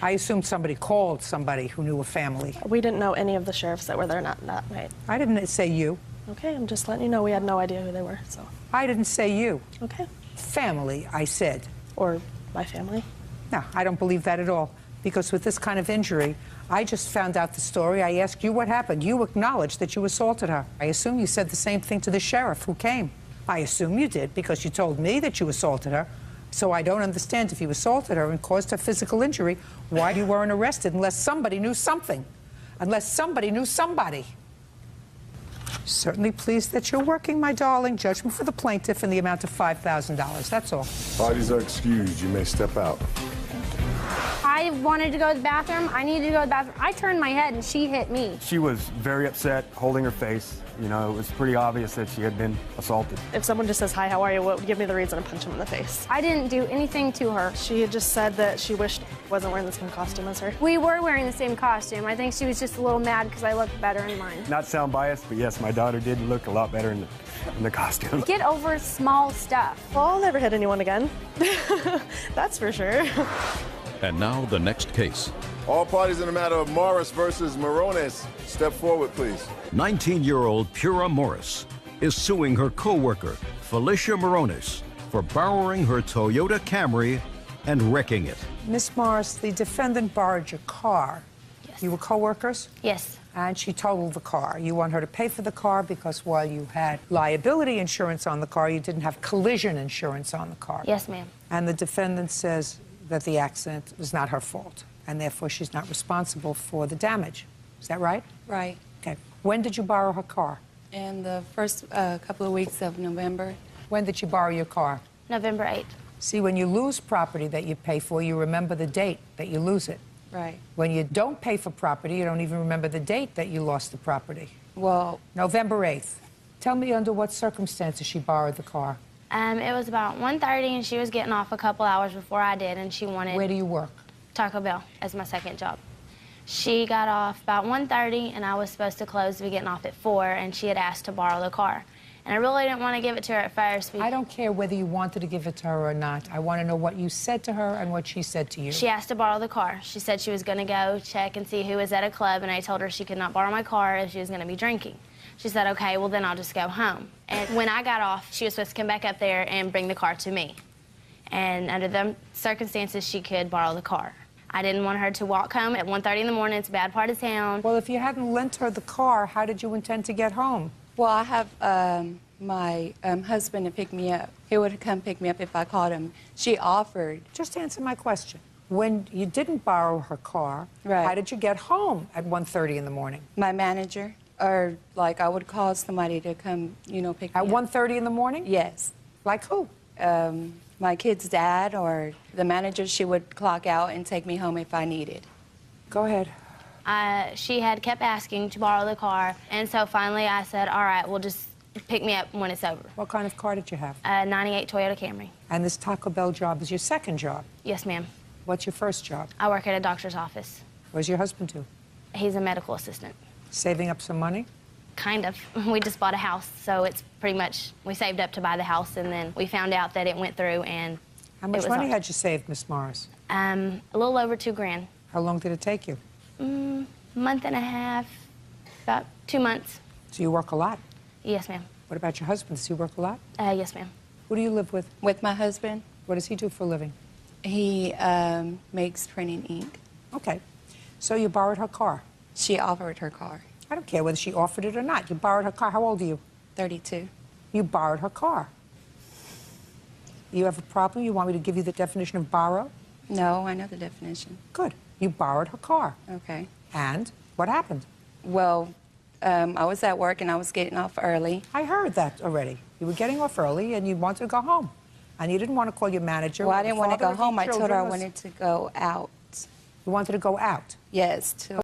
I assumed somebody called somebody who knew a family. We didn't know any of the sheriffs that were there that night. I didn't say you. Okay, I'm just letting you know we had no idea who they were, so. I didn't say you. Okay. Family, I said. Or my family. No, I don't believe that at all. Because with this kind of injury, I just found out the story. I asked you what happened. You acknowledged that you assaulted her. I assume you said the same thing to the sheriff who came. I assume you did because you told me that you assaulted her. So I don't understand, if you assaulted her and caused her physical injury, why you weren't arrested unless somebody knew something. Unless somebody knew somebody. Certainly pleased that you're working, my darling. Judgment for the plaintiff in the amount of $5,000. That's all. Parties are excused. You may step out. I wanted to go to the bathroom. I needed to go to the bathroom. I turned my head and she hit me. She was very upset, holding her face. You know, it was pretty obvious that she had been assaulted. If someone just says, hi, how are you, what would give me the reason to punch him in the face? I didn't do anything to her. She had just said that she wished I wasn't wearing the same costume as her. We were wearing the same costume. I think she was just a little mad because I looked better in mine. Not sound biased, but yes, my daughter did look a lot better in the costume. Get over small stuff. Well, I'll never hit anyone again. That's for sure. And now the next case. All parties in the matter of Morris versus Morones, step forward, please. 19-year-old Pura Morris is suing her co-worker, Felicia Morones, for borrowing her Toyota Camry and wrecking it. Miss Morris, the defendant borrowed your car. Yes. You were co-workers? Yes. And she totaled the car. You want her to pay for the car because while you had liability insurance on the car, you didn't have collision insurance on the car. Yes, ma'am. And the defendant says that the accident was not her fault, and therefore she's not responsible for the damage. Is that right? Right. Okay. When did you borrow her car? In the first couple of weeks of November. When did you borrow your car? November 8th. See, when you lose property that you pay for, you remember the date that you lose it. Right. When you don't pay for property, you don't even remember the date that you lost the property. Well, November 8th. Tell me under what circumstances she borrowed the car. It was about 1:30 and she was getting off a couple hours before I did, and she wanted... Where do you work? Taco Bell as my second job. She got off about 1:30 and I was supposed to close to be getting off at 4, and she had asked to borrow the car. And I really didn't want to give it to her at first. I don't care whether you wanted to give it to her or not. I want to know what you said to her and what she said to you. She asked to borrow the car. She said she was going to go check and see who was at a club, and I told her she could not borrow my car if she was going to be drinking. She said, okay, well, then I'll just go home. And when I got off, she was supposed to come back up there and bring the car to me. And under them circumstances, she could borrow the car. I didn't want her to walk home at 1:30 in the morning. It's a bad part of town. Well, if you hadn't lent her the car, how did you intend to get home? well, I have my husband to pick me up. He would come pick me up if I called him. She offered. Just answer my question. When you didn't borrow her car, right. How did you get home at 1:30 in the morning? My manager, or like I would call somebody to come, you know, pick me up. At 1:30 in the morning? Yes. Like who? My kid's dad or the manager. She would clock out and take me home if I needed. Go ahead. She had kept asking to borrow the car, and so finally I said, all right, well, just pick me up when it's over. What kind of car did you have? A 98 Toyota Camry. And this Taco Bell job is your second job? Yes, ma'am. What's your first job? I work at a doctor's office. Where's your husband to? He's a medical assistant. Saving up some money? Kind of. We just bought a house, so it's pretty much, we saved up to buy the house, and then we found out that it went through, and How much money had you saved, Miss Morris? A little over $2 grand. How long did it take you? Month and a half, about 2 months. So you work a lot? Yes, ma'am. What about your husband? Does he work a lot? Yes, ma'am. Who do you live with? With my husband. What does he do for a living? He makes printing ink. Okay. So you borrowed her car? She offered her car. I don't care whether she offered it or not. You borrowed her car. How old are you? 32. You borrowed her car. You have a problem? You want me to give you the definition of borrow? No, I know the definition. Good. You borrowed her car. Okay. And what happened? Well, I was at work and I was getting off early. I heard that already. You were getting off early and you wanted to go home. And you didn't want to call your manager. Well, I didn't want to go home. I told her I wanted to go out. You wanted to go out? Yes. To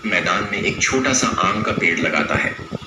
मैदान में एक छोटा सा आम का पेड़ लगाता है।